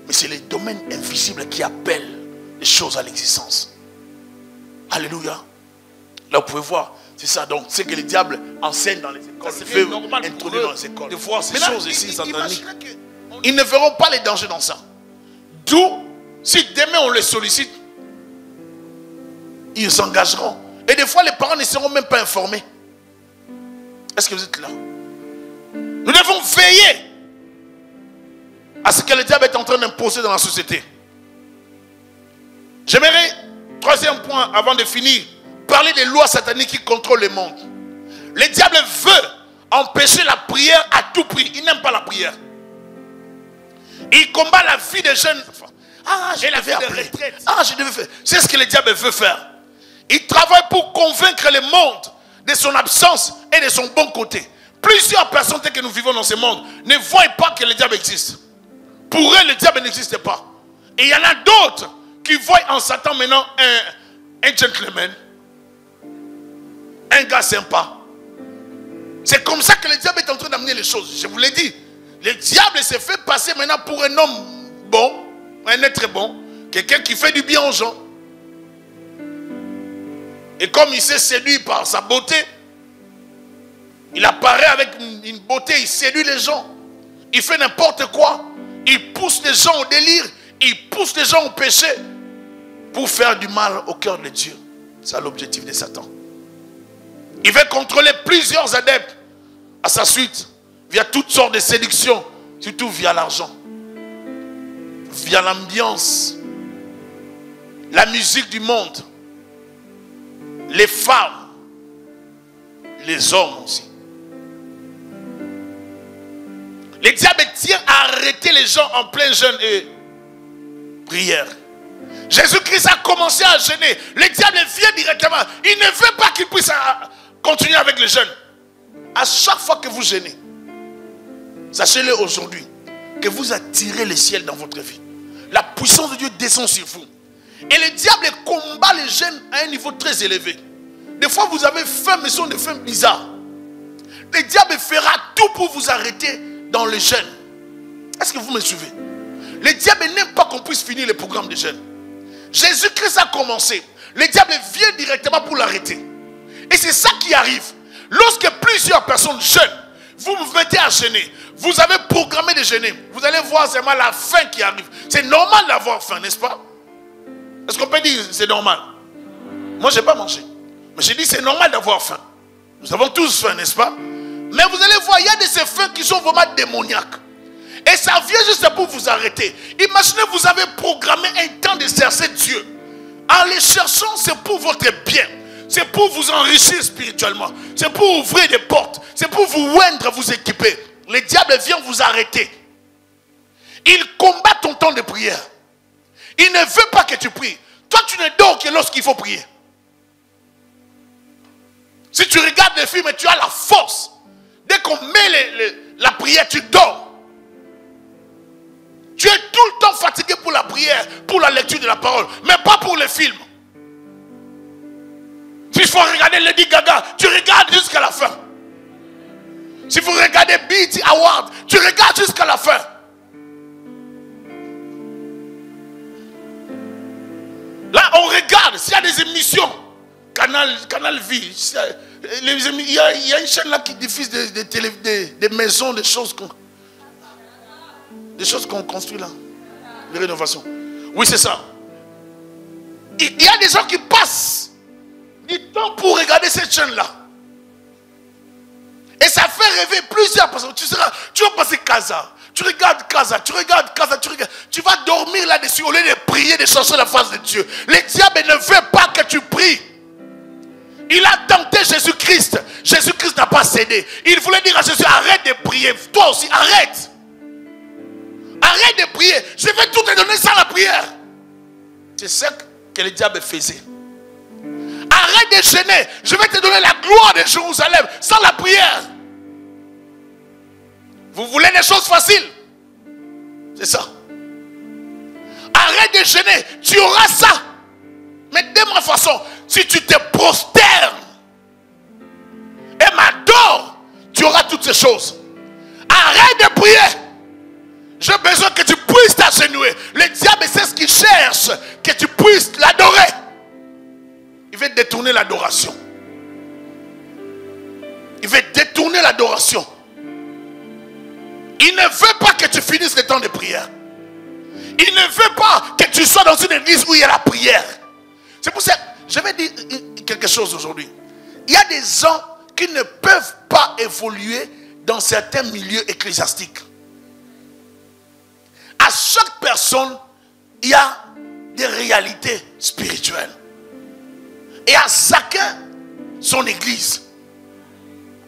Mais c'est les domaines invisibles qui appellent les choses à l'existence. Alléluia. Là, vous pouvez voir. C'est ça. Donc, c'est que le diable enseigne dans les écoles. Ça veut introduire dans les écoles. De voir ces choses ici sataniques. Ils ne verront pas les dangers dans ça. D'où, si demain on les sollicite, ils s'engageront. Et des fois, les parents ne seront même pas informés. Est-ce que vous êtes là? Nous devons veiller à ce que le diable est en train d'imposer dans la société. J'aimerais, troisième point, avant de finir, parler des lois sataniques qui contrôlent le monde. Le diable veut empêcher la prière à tout prix. Il n'aime pas la prière. Il combat la vie des jeunes. Ah, j'ai la vie de retraite. Ah, je devais faire. C'est ce que le diable veut faire. Il travaille pour convaincre le monde de son absence et de son bon côté. Plusieurs personnes que nous vivons dans ce monde ne voient pas que le diable existe. Pour eux, le diable n'existe pas. Et il y en a d'autres qui voient en Satan maintenant un gentleman, un gars sympa. C'est comme ça que le diable est en train d'amener les choses. Je vous l'ai dit. Le diable s'est fait passer maintenant pour un homme bon, un être bon, quelqu'un qui fait du bien aux gens. Et comme il s'est séduit par sa beauté, il apparaît avec une beauté, il séduit les gens. Il fait n'importe quoi. Il pousse les gens au délire. Il pousse les gens au péché pour faire du mal au cœur de Dieu. C'est l'objectif de Satan. Il veut contrôler plusieurs adeptes à sa suite via toutes sortes de séductions, surtout via l'argent, via l'ambiance, la musique du monde, les femmes, les hommes aussi. Le diable tient à arrêter les gens en plein jeûne et prière. Jésus-Christ a commencé à jeûner. Le diable vient directement. Il ne veut pas qu'il puisse continuez avec le jeûne. À chaque fois que vous jeûnez, sachez-le aujourd'hui, que vous attirez le ciel dans votre vie. La puissance de Dieu descend sur vous. Et le diable combat les jeûnes à un niveau très élevé. Des fois, vous avez faim, mais ce sont des faim bizarres. Le diable fera tout pour vous arrêter dans le jeûne. Est-ce que vous me suivez? Le diable n'aime pas qu'on puisse finir le programme de jeûne. Jésus-Christ a commencé. Le diable vient directement pour l'arrêter. Et c'est ça qui arrive. Lorsque plusieurs personnes jeûnent, vous vous mettez à jeûner. Vous avez programmé de jeûner. Vous allez voir seulement la faim qui arrive. C'est normal d'avoir faim, n'est-ce pas? Est-ce qu'on peut dire c'est normal? Moi, je n'ai pas mangé. Mais j'ai dit c'est normal d'avoir faim. Nous avons tous faim, n'est-ce pas? Mais vous allez voir, il y a de ces faims qui sont vraiment démoniaques. Et ça vient juste pour vous arrêter. Imaginez, vous avez programmé un temps de chercher Dieu. En les cherchant, c'est pour votre bien. C'est pour vous enrichir spirituellement. C'est pour ouvrir des portes. C'est pour vous oindre, vous équiper. Le diable vient vous arrêter. Il combat ton temps de prière. Il ne veut pas que tu pries. Toi, tu ne dors que lorsqu'il faut prier. Si tu regardes les films, tu as la force. Dès qu'on met la prière, tu dors. Tu es tout le temps fatigué pour la prière, pour la lecture de la parole, mais pas pour les films. S'il faut regarder Lady Gaga, tu regardes jusqu'à la fin. S'il faut regarder BET Award, tu regardes jusqu'à la fin. Là, on regarde, s'il y a des émissions, Canal Vie, il y a une chaîne là qui diffuse des maisons, des choses qu'on construit là. Les rénovations. Oui, c'est ça. Il y a des gens qui passent du temps pour regarder cette chaîne là. Et ça fait rêver plusieurs personnes. Tu vas passer Casa. Tu regardes Casa, tu regardes Casa, tu vas dormir là-dessus au lieu de prier, de chercher la face de Dieu. Le diable ne veut pas que tu pries. Il a tenté Jésus-Christ. Jésus-Christ n'a pas cédé. Il voulait dire à Jésus, arrête de prier. Toi aussi, arrête. Arrête de prier. Je vais tout te donner sans la prière. C'est ce que le diable faisait. Arrête de jeûner. Je vais te donner la gloire de Jérusalem sans la prière. Vous voulez des choses faciles? C'est ça. Arrête de jeûner. Tu auras ça. Mais de ma façon, si tu te prosternes et m'adores, tu auras toutes ces choses. Arrête de prier. J'ai besoin que tu puisses t'agenouiller. Le diable, c'est ce qu'il cherche. Que tu puisses l'adorer. Il veut détourner l'adoration. Il veut détourner l'adoration. Il ne veut pas que tu finisses le temps de prière. Il ne veut pas que tu sois dans une église où il y a la prière. C'est pour ça que je vais dire quelque chose aujourd'hui. Il y a des gens qui ne peuvent pas évoluer dans certains milieux ecclésiastiques. À chaque personne, il y a des réalités spirituelles. Et à chacun, son église.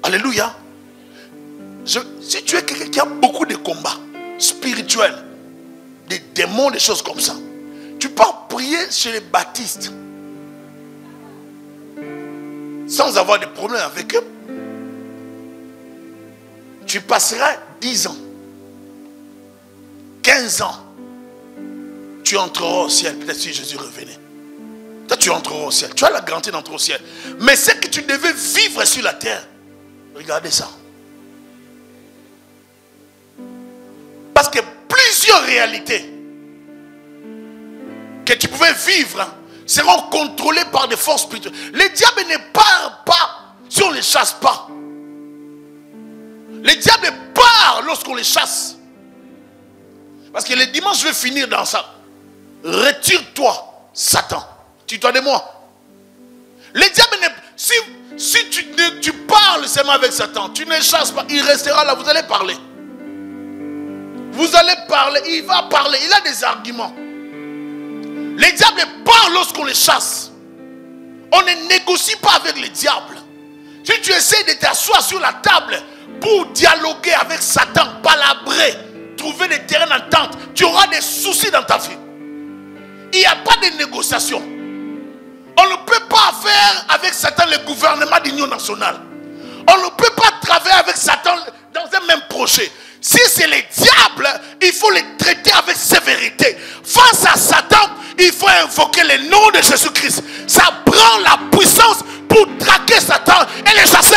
Alléluia. Si tu es quelqu'un qui a beaucoup de combats spirituels, des démons, des choses comme ça, tu peux prier chez les baptistes sans avoir de problème avec eux. Tu passeras 10 ans, 15 ans, tu entreras au ciel. Peut-être si Jésus revenait. Toi, tu entreras au ciel. Tu as la garantie d'entrer au ciel. Mais ce que tu devais vivre sur la terre, regardez ça. Parce que plusieurs réalités que tu pouvais vivre seront contrôlées par des forces spirituelles. Le diable ne part pas si on ne les chasse pas. Le diable part lorsqu'on les chasse. Parce que le dimanche, je vais finir dans ça. Retire-toi, Satan. Tire-toi de moi. Le diable, si tu parles seulement avec Satan, tu ne chasses pas, il restera là, vous allez parler. Vous allez parler, il va parler, il a des arguments. Le diable parle lorsqu'on les chasse. On ne négocie pas avec le diable. Si tu essaies de t'asseoir sur la table pour dialoguer avec Satan, palabrer, trouver des terrains d'entente, tu auras des soucis dans ta vie. Il n'y a pas de négociation. On ne peut pas faire avec Satan le gouvernement d'union nationale. On ne peut pas travailler avec Satan dans un même projet. Si c'est les diables, il faut les traiter avec sévérité. Face à Satan, il faut invoquer le nom de Jésus-Christ. Ça prend la puissance pour traquer Satan et les chasser.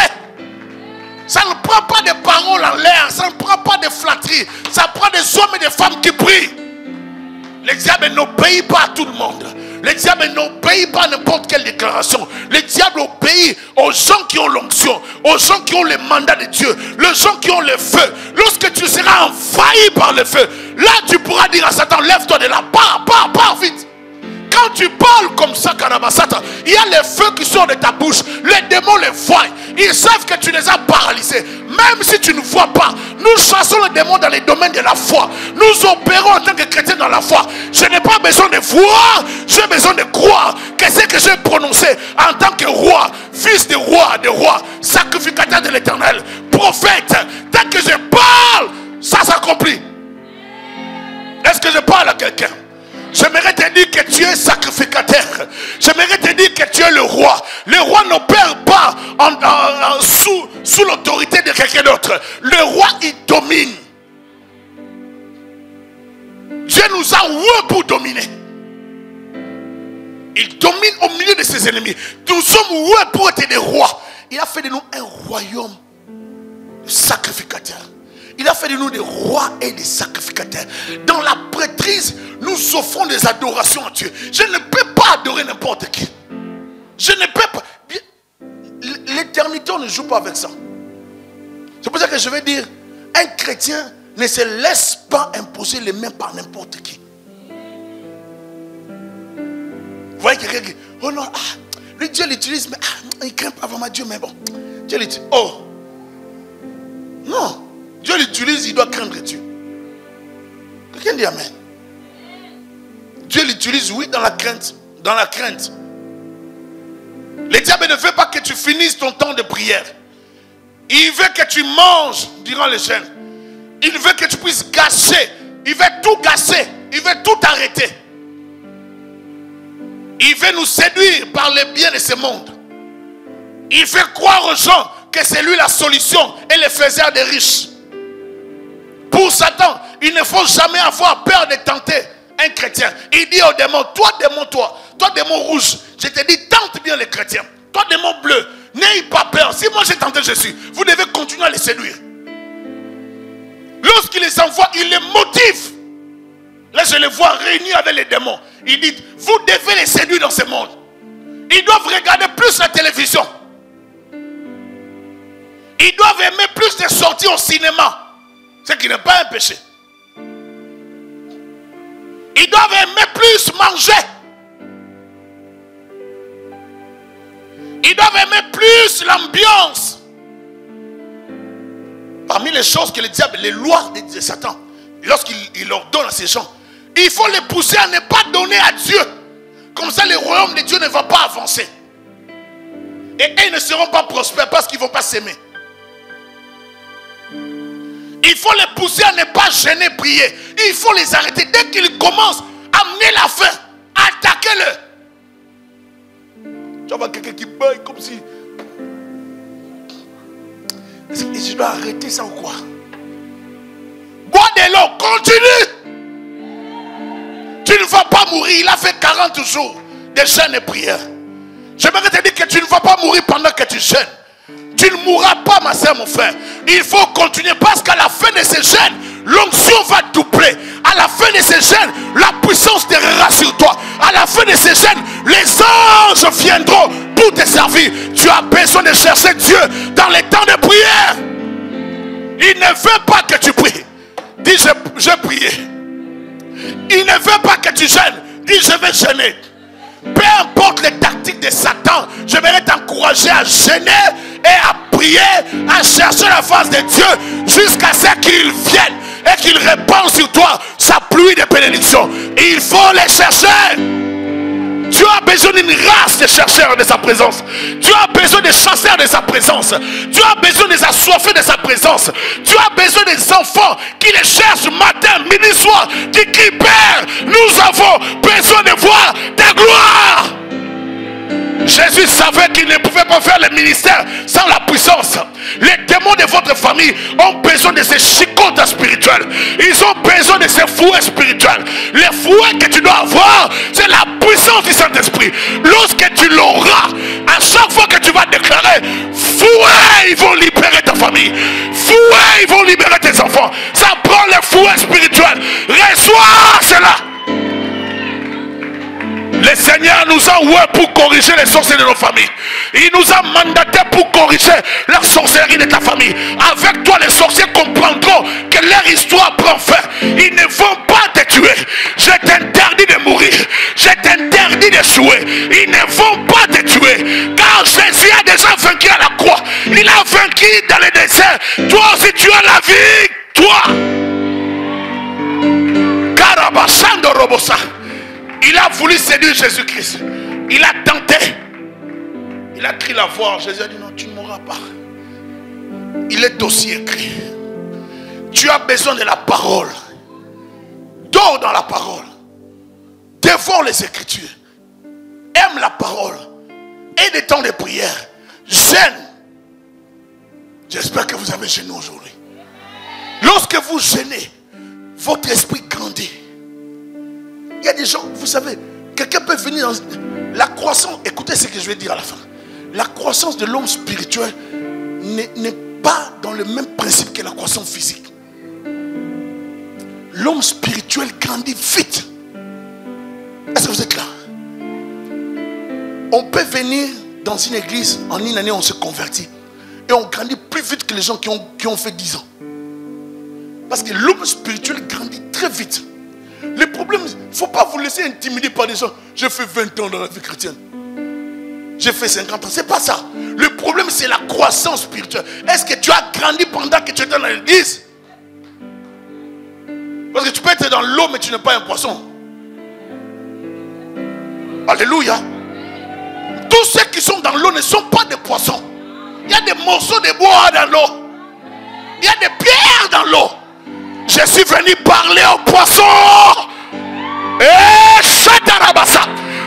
Ça ne prend pas des paroles en l'air, ça ne prend pas de flatteries. Ça prend des hommes et des femmes qui prient. Le diable n'obéit pas à tout le monde. Le diable n'obéit pas à n'importe quelle déclaration. Le diable obéit aux gens qui ont l'onction, aux gens qui ont le mandat de Dieu, les gens qui ont le feu. Lorsque tu seras envahi par le feu, là tu pourras dire à Satan, lève-toi de là, pars vite. Quand tu parles comme ça, Satan, il y a les feux qui sortent de ta bouche. Les démons les voient. Ils savent que tu les as paralysés. Même si tu ne vois pas, nous chassons les démons dans les domaines de la foi. Nous opérons en tant que chrétiens dans la foi. Je n'ai pas besoin de voir, j'ai besoin de croire que ce que j'ai prononcé en tant que roi, fils de roi, sacrificateur de l'Éternel, prophète, dès que je parle, ça s'accomplit. Est-ce que je parle à quelqu'un? J'aimerais te dire que tu es sacrificateur. J'aimerais te dire que tu es le roi. Le roi n'opère pas sous l'autorité de quelqu'un d'autre. Le roi, il domine. Dieu nous a oués pour dominer. Il domine au milieu de ses ennemis. Nous sommes oués pour être des rois. Il a fait de nous un royaume sacrificateur. Il a fait de nous des rois et des sacrificateurs. Dans la prêtrise, nous offrons des adorations à Dieu. Je ne peux pas adorer n'importe qui. Je ne peux pas. L'éternité, on ne joue pas avec ça. C'est pour ça que je vais dire, un chrétien ne se laisse pas imposer les mains par n'importe qui. Vous voyez quelqu'un qui, oh non, le Dieu l'utilise, mais il ne craint pas vraiment Dieu, mais bon. Dieu l'utilise. Oh. Non. Dieu l'utilise, il doit craindre Dieu. Quelqu'un dit amen. Dieu l'utilise, oui, dans la crainte. Dans la crainte. Le diable ne veut pas que tu finisses ton temps de prière. Il veut que tu manges durant le jeûne. Il veut que tu puisses gâcher. Il veut tout gâcher. Il veut tout arrêter. Il veut nous séduire par les biens de ce monde. Il fait croire aux gens que c'est lui la solution et le faiseur des riches. Pour Satan, il ne faut jamais avoir peur de tenter un chrétien. Il dit au démon, toi démon rouge, je te dis, tente bien les chrétiens. Toi démon bleu, n'ayez pas peur. Si moi j'ai tenté Jésus, vous devez continuer à les séduire. Lorsqu'il les envoie, il les motive. Là je les vois réunis avec les démons. Il dit, vous devez les séduire dans ce monde. Ils doivent regarder plus la télévision. Ils doivent aimer plus de sorties au cinéma. Ce qui n'est pas un péché. Ils doivent aimer plus manger. Ils doivent aimer plus l'ambiance. Parmi les choses que le diable, les lois de Satan, lorsqu'il ordonne à ces gens, il faut les pousser à ne pas donner à Dieu. Comme ça, le royaume de Dieu ne va pas avancer. Et ils ne seront pas prospères parce qu'ils ne vont pas s'aimer. Il faut les pousser à ne pas gêner, prier. Il faut les arrêter. Dès qu'ils commencent à mener la fin, attaquez-le. Tu vois quelqu'un qui baille comme si... Je dois arrêter ça ou quoi? Bois de l'eau, continue. Tu ne vas pas mourir. Il a fait 40 jours de jeûne et prière. J'aimerais te dire que tu ne vas pas mourir pendant que tu jeûnes. Tu ne mourras pas, ma soeur, mon frère. Il faut continuer parce qu'à la fin de ces jeûnes, l'onction va doubler. À la fin de ces jeûnes, la puissance terrera sur toi. À la fin de ces jeûnes, les anges viendront pour te servir. Tu as besoin de chercher Dieu dans les temps de prière. Il ne veut pas que tu pries. Dis, je prier. Il ne veut pas que tu jeûnes. Dis, je vais jeûner. Peu importe les tactiques de Satan, je vais t'encourager à jeûner et à prier, à chercher la face de Dieu jusqu'à ce qu'il vienne et qu'il répande sur toi sa pluie de bénédiction. Il faut les chercher. Tu as besoin d'une race de chercheurs de sa présence. Tu as besoin de chasseurs de sa présence. Tu as besoin des assoiffés de sa présence. Tu as besoin des enfants qui les cherchent matin, midi, soir, qui crient, Père, nous avons besoin de voir ta gloire. Jésus savait qu'il ne pouvait pas faire le ministère sans la puissance. Les démons de votre famille ont besoin de ces chicotes spirituelles. Ils ont besoin de ces fouets spirituels. Les fouets que tu dois avoir, c'est la puissance du Saint-Esprit. Lorsque tu l'auras, à chaque fois que tu vas déclarer, fouets, ils vont libérer ta famille. Fouets, ils vont libérer tes enfants. Ça prend les fouets spirituels. Reçois cela. Le Seigneur nous a oués pour corriger les sorciers de nos familles. Il nous a mandaté pour corriger la sorcellerie de ta famille. Avec toi, les sorciers comprendront que leur histoire prend fin. Ils ne vont pas te tuer. Je t'interdis de mourir. Je t'interdis d'échouer. Ils ne vont pas te tuer. Car Jésus a déjà vaincu à la croix. Il a vaincu dans le désert. Toi aussi, tu as la vie. Toi. Karabashando Robosa. Il a voulu séduire Jésus-Christ. Il a tenté. Il a crié la voix. Jésus a dit non, tu ne mourras pas. Il est aussi écrit. Tu as besoin de la parole. Dors dans la parole. Dévore les Écritures. Aime la parole. Et des temps de prière. Gêne. J'espère que vous avez gêné aujourd'hui. Lorsque vous gênez, votre esprit grandit. Il y a des gens, vous savez, quelqu'un peut venir dans la croissance. Écoutez ce que je vais dire à la fin. La croissance de l'homme spirituel n'est pas dans le même principe que la croissance physique. L'homme spirituel grandit vite. Est-ce que vous êtes là? On peut venir dans une église, en une année on se convertit. Et on grandit plus vite que les gens qui ont fait 10 ans. Parce que l'homme spirituel grandit très vite. Le problème, il ne faut pas vous laisser intimider par des gens. J'ai fait 20 ans dans la vie chrétienne. J'ai fait 50 ans. Ce n'est pas ça. Le problème, c'est la croissance spirituelle. Est-ce que tu as grandi pendant que tu étais dans l'église? Parce que tu peux être dans l'eau, mais tu n'es pas un poisson. Alléluia. Tous ceux qui sont dans l'eau ne sont pas des poissons. Il y a des morceaux de bois dans l'eau. Il y a des pierres dans l'eau. Je suis venu parler aux poissons. Et Chatarabassa.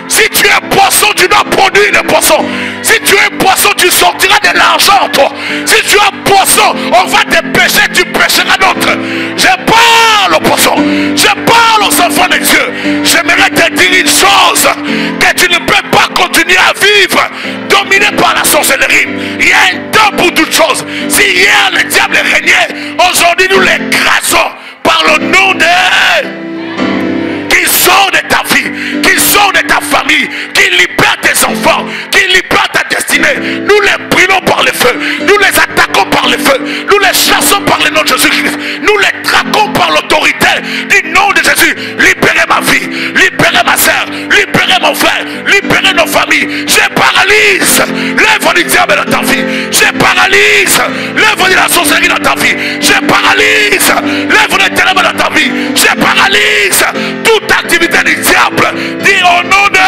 Si tu es poisson, tu dois produire des poissons. Si tu es poisson, tu sortiras de l'argent, toi. Si tu es poisson, on va te pêcher, tu pêcheras d'autres. Je parle aux poissons. Je parle aux enfants de Dieu. J'aimerais te dire une chose, que tu ne peux pas continuer à vivre dominé par la sorcellerie. Il y a un temps pour toutes choses. Si hier le diable régnait, aujourd'hui nous l'écrasons par le nom de... Qu'il sort de ta vie, qu'il sort de ta famille, qu'il libère tes enfants, qu'il libère ta destinée. Nous les brûlons par le feu, nous les attaquons par le feu, nous les chassons par le nom de Jésus-Christ, nous les traquons par l'autorité du nom de Jésus. Libérez ma vie, libérez ma soeur, libérez mon frère, libérez nos familles. Je paralyse l'œuvre du diable dans ta vie, je paralyse l'œuvre de la sorcellerie dans ta vie, je paralyse l'œuvre des ténèbres dans ta vie, je paralyse toute activité du diable. Dis au nom de...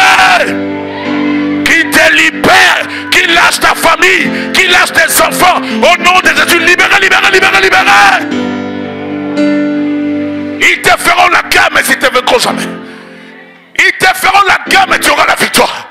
Qui te libère, qui lâche ta famille, qui lâche tes enfants. Au nom de Jésus, libérez, libérez, libérez, libérez. Ils te feront la guerre, mais ils ne te vaincront jamais. Ils te feront la guerre, mais tu auras la victoire.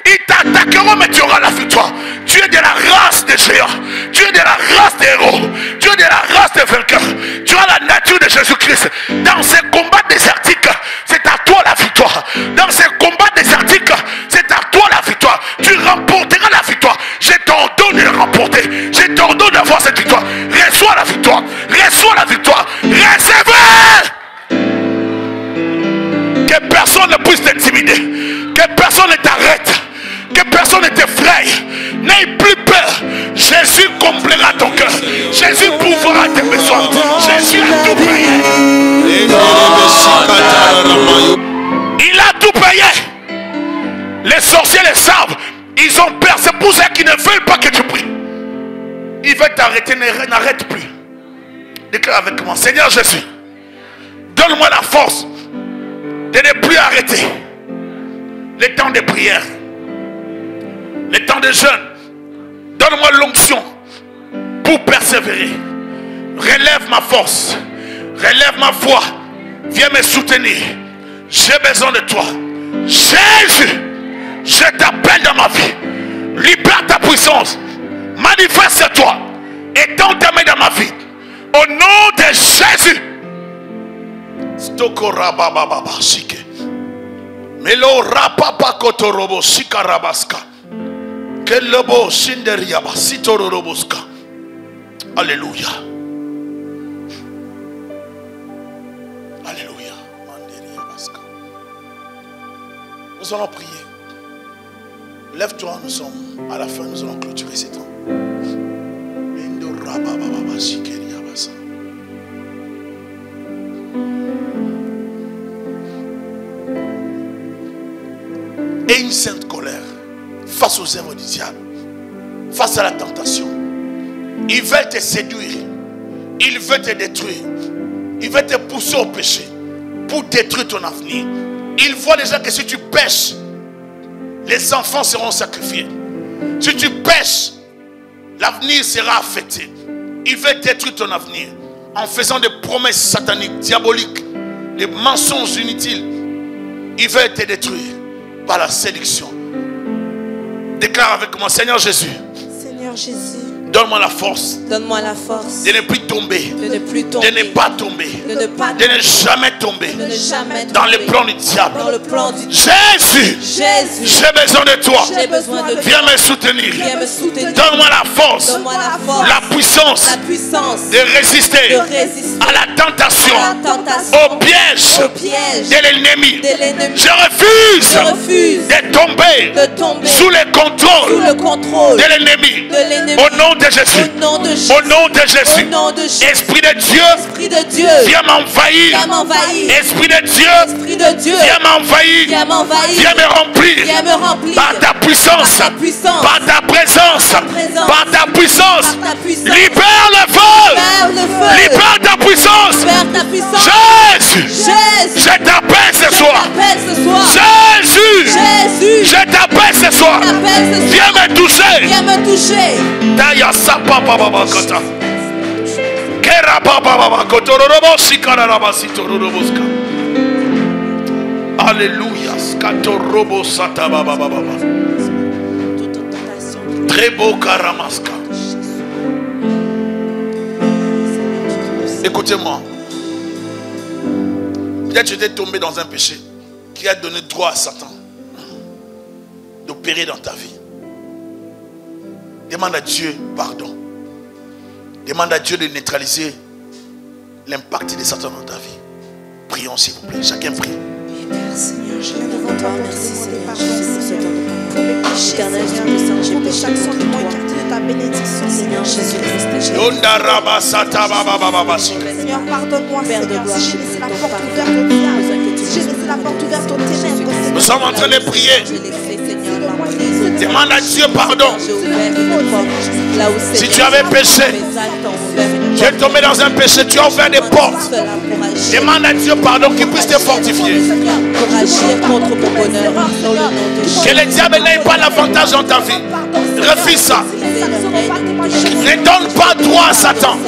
Ils t'attaqueront, mais tu auras la victoire. Tu es de la race des géants. Tu es de la race des héros. Tu es de la race des vainqueurs. Tu as la nature de Jésus-Christ. Dans ces combats désertiques, c'est à toi la victoire. Dans ces combats désertiques, c'est à toi la victoire. Tu remporteras la victoire. Je t'ordonne de remporter. Je t'ordonne d'avoir cette victoire. Reçois la victoire. Reçois la victoire. Recevez. Que personne ne puisse t'intimider. Que personne ne t'arrête. Que personne ne t'effraie. N'aie plus peur. Jésus comblera ton cœur. Jésus pourvoira tes besoins. Jésus a tout payé. Il a tout payé. Les sorciers le savent. Ils ont peur. C'est pour ça qu'ils ne veulent pas que tu pries. Ils veulent t'arrêter. N'arrête plus. Déclare avec moi. Seigneur Jésus, donne-moi la force de ne plus arrêter les temps de prière, les temps de jeûne. Donne-moi l'onction pour persévérer. Relève ma force, relève ma foi. Viens me soutenir. J'ai besoin de toi. Jésus, Je t'appelle dans ma vie. Libère ta puissance. Manifeste-toi. Étends ta main dans ma vie. Au nom de Jésus. Melo rapapa kotorobo shikarabaska. Kelobo shinderiaba sitororoboska. Alléluia. Alléluia. Nous allons prier. Lève-toi, nous sommes à la fin, nous allons clôturer ces temps. Et une sainte colère face aux œuvres du diable, face à la tentation. Il veut te séduire, il veut te détruire, il veut te pousser au péché pour détruire ton avenir. Il voit déjà que si tu pêches, les enfants seront sacrifiés. Si tu pêches, l'avenir sera affecté. Il veut détruire ton avenir en faisant des promesses sataniques, diaboliques, des mensonges inutiles. Il veut te détruire par la séduction. Déclare avec moi: Seigneur Jésus. Seigneur Jésus. Donne-moi la force. Donne-moi la force. De ne plus tomber. De ne plus tomber. De ne pas tomber. De ne pas de ne jamais tomber. De ne jamais tomber. Dans le plan du diable. Dans le plan du Jésus. Jésus. J'ai besoin de toi. J'ai besoin de toi. Viens me soutenir. Viens me soutenir. Donne-moi la force. Donne-moi la force. La puissance. La puissance. De résister. À la tentation. À la tentation. Au piège. Au piège. De l'ennemi. De l'ennemi. Je refuse. Je refuse. De tomber. De tomber. Sous le contrôle. Sous le contrôle. De l'ennemi. De l'ennemi. Au nom de Jésus. Au nom de Jésus. Au nom de Jésus. Au nom de Jésus. Esprit de Dieu. Esprit de Dieu. Viens m'envahir. Viens m'envahir. Esprit de Dieu. Esprit de Dieu. Viens m'envahir. Viens m'envahir. Viens me remplir. Viens me remplir. Par ta puissance. Par ta puissance. Par ta présence. Par ta puissance. Par ta puissance. Libère le feu. Libère le feu. Libère ta puissance. Libère ta puissance. Jésus. Jésus. Je t'appelle ce soir. Je t'appelle ce soir. Jésus. Jésus. Je t'appelle ce soir. Je t'appelle ce soir. Viens me toucher. Viens me toucher. Taya sapa baba kota. Kera baba kotororobo sikararaba sitororoboska. Alléluia. Skatorobo sata baba baba. Très beau karamaska. Écoutez-moi. Peut-être que tu es tombé dans un péché qui a donné droit à Satan d'opérer dans ta vie. Demande à Dieu pardon. Demande à Dieu de neutraliser l'impact de Satan dans ta vie. Prions s'il vous plaît. Chacun prie. Père Seigneur, je viens devant toi. Merci Seigneur Jésus. Pour mes péchés, Seigneur, j'ai péché chaque sang de moi écarté de ta bénédiction, Seigneur Jésus-Christ. Seigneur, pardonne-moi, Seigneur, si j'ai laissé la porte ouverte au diable, si j'ai laissé la porte ouverte aux ténèbres. Nous sommes en train de prier. Demande à Dieu pardon. Si tu avais péché, tu es tombé dans un péché, tu as ouvert des portes. Demande à Dieu pardon qu'il puisse te fortifier. Que le diable n'ait pas l'avantage dans ta vie. Refuse ça. Ne donne pas droit à Satan.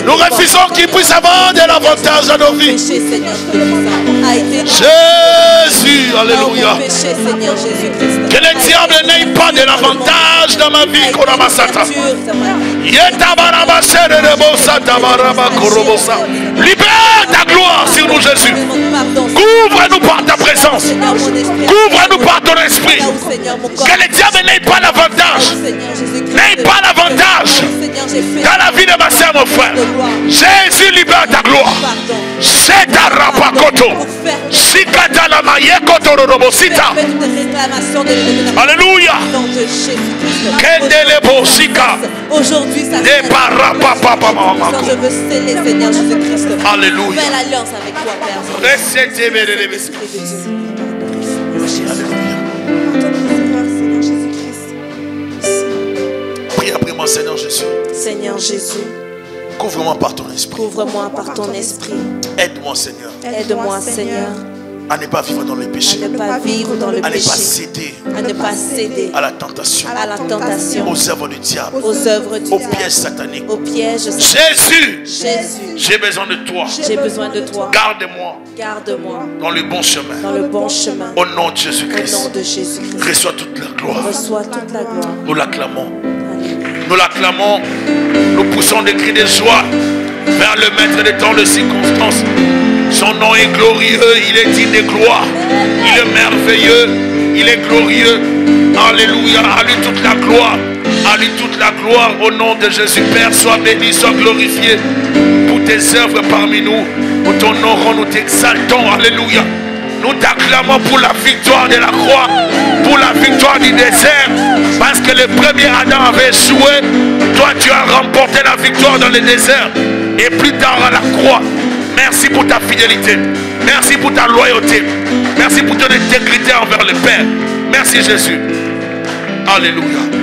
Nous refusons qu'il puisse avoir de l'avantage dans nos vies. Jésus, alléluia. Que le diable n'ait pas de l'avantage dans ma vie. Libère ta gloire sur nous, Jésus. Couvre-nous par ta présence. Couvre-nous par ton esprit. Que le diable n'ait pas l'avantage. N'ait pas l'avantage dans la vie de ma soeur, mon frère. Jésus, libère ta gloire. C'est ta rapakoto. Sikata la mayekoto robosita. Alléluia. Kendelebo sika. Aujourd'hui, ça je veux sceller, Seigneur Jésus-Christ. Alléluia. Fais l'alliance avec toi, Père. Prie après moi, Seigneur Jésus. Seigneur Jésus. Couvre-moi par ton esprit. Couvre-moi par ton esprit. Aide-moi, Seigneur. Aide-moi, Seigneur. à ne pas vivre dans le péché, à ne pas vivre dans le à ne péché, pas céder à ne pas céder à la tentation, aux œuvres du diable, aux œuvres du aux diable, pièges sataniques. aux pièges sataniques. Jésus, j'ai besoin de toi. J'ai besoin de toi. Garde-moi Garde-moi dans le bon chemin. dans le bon chemin. Au nom de Au Jésus-Christ. nom de Jésus-Christ. Reçois toute la gloire. Reçois toute la gloire. Nous l'acclamons. Alléluia. Nous l'acclamons. Nous poussons des cris de joie vers le maître des temps de circonstances. Son nom est glorieux. Il est digne de gloire. Il est merveilleux. Il est glorieux. Alléluia. À lui toute la gloire. À lui toute la gloire. Au nom de Jésus. Père, sois béni, sois glorifié pour tes œuvres parmi nous. Nous t'honorons, nous t'exaltons. Alléluia. Nous t'acclamons pour la victoire de la croix, pour la victoire du désert. Parce que le premier Adam avait échoué. Toi, tu as remporté la victoire dans le désert. Et plus tard à la croix. Merci pour ta fidélité. Merci pour ta loyauté. Merci pour ton intégrité envers le Père. Merci Jésus. Alléluia.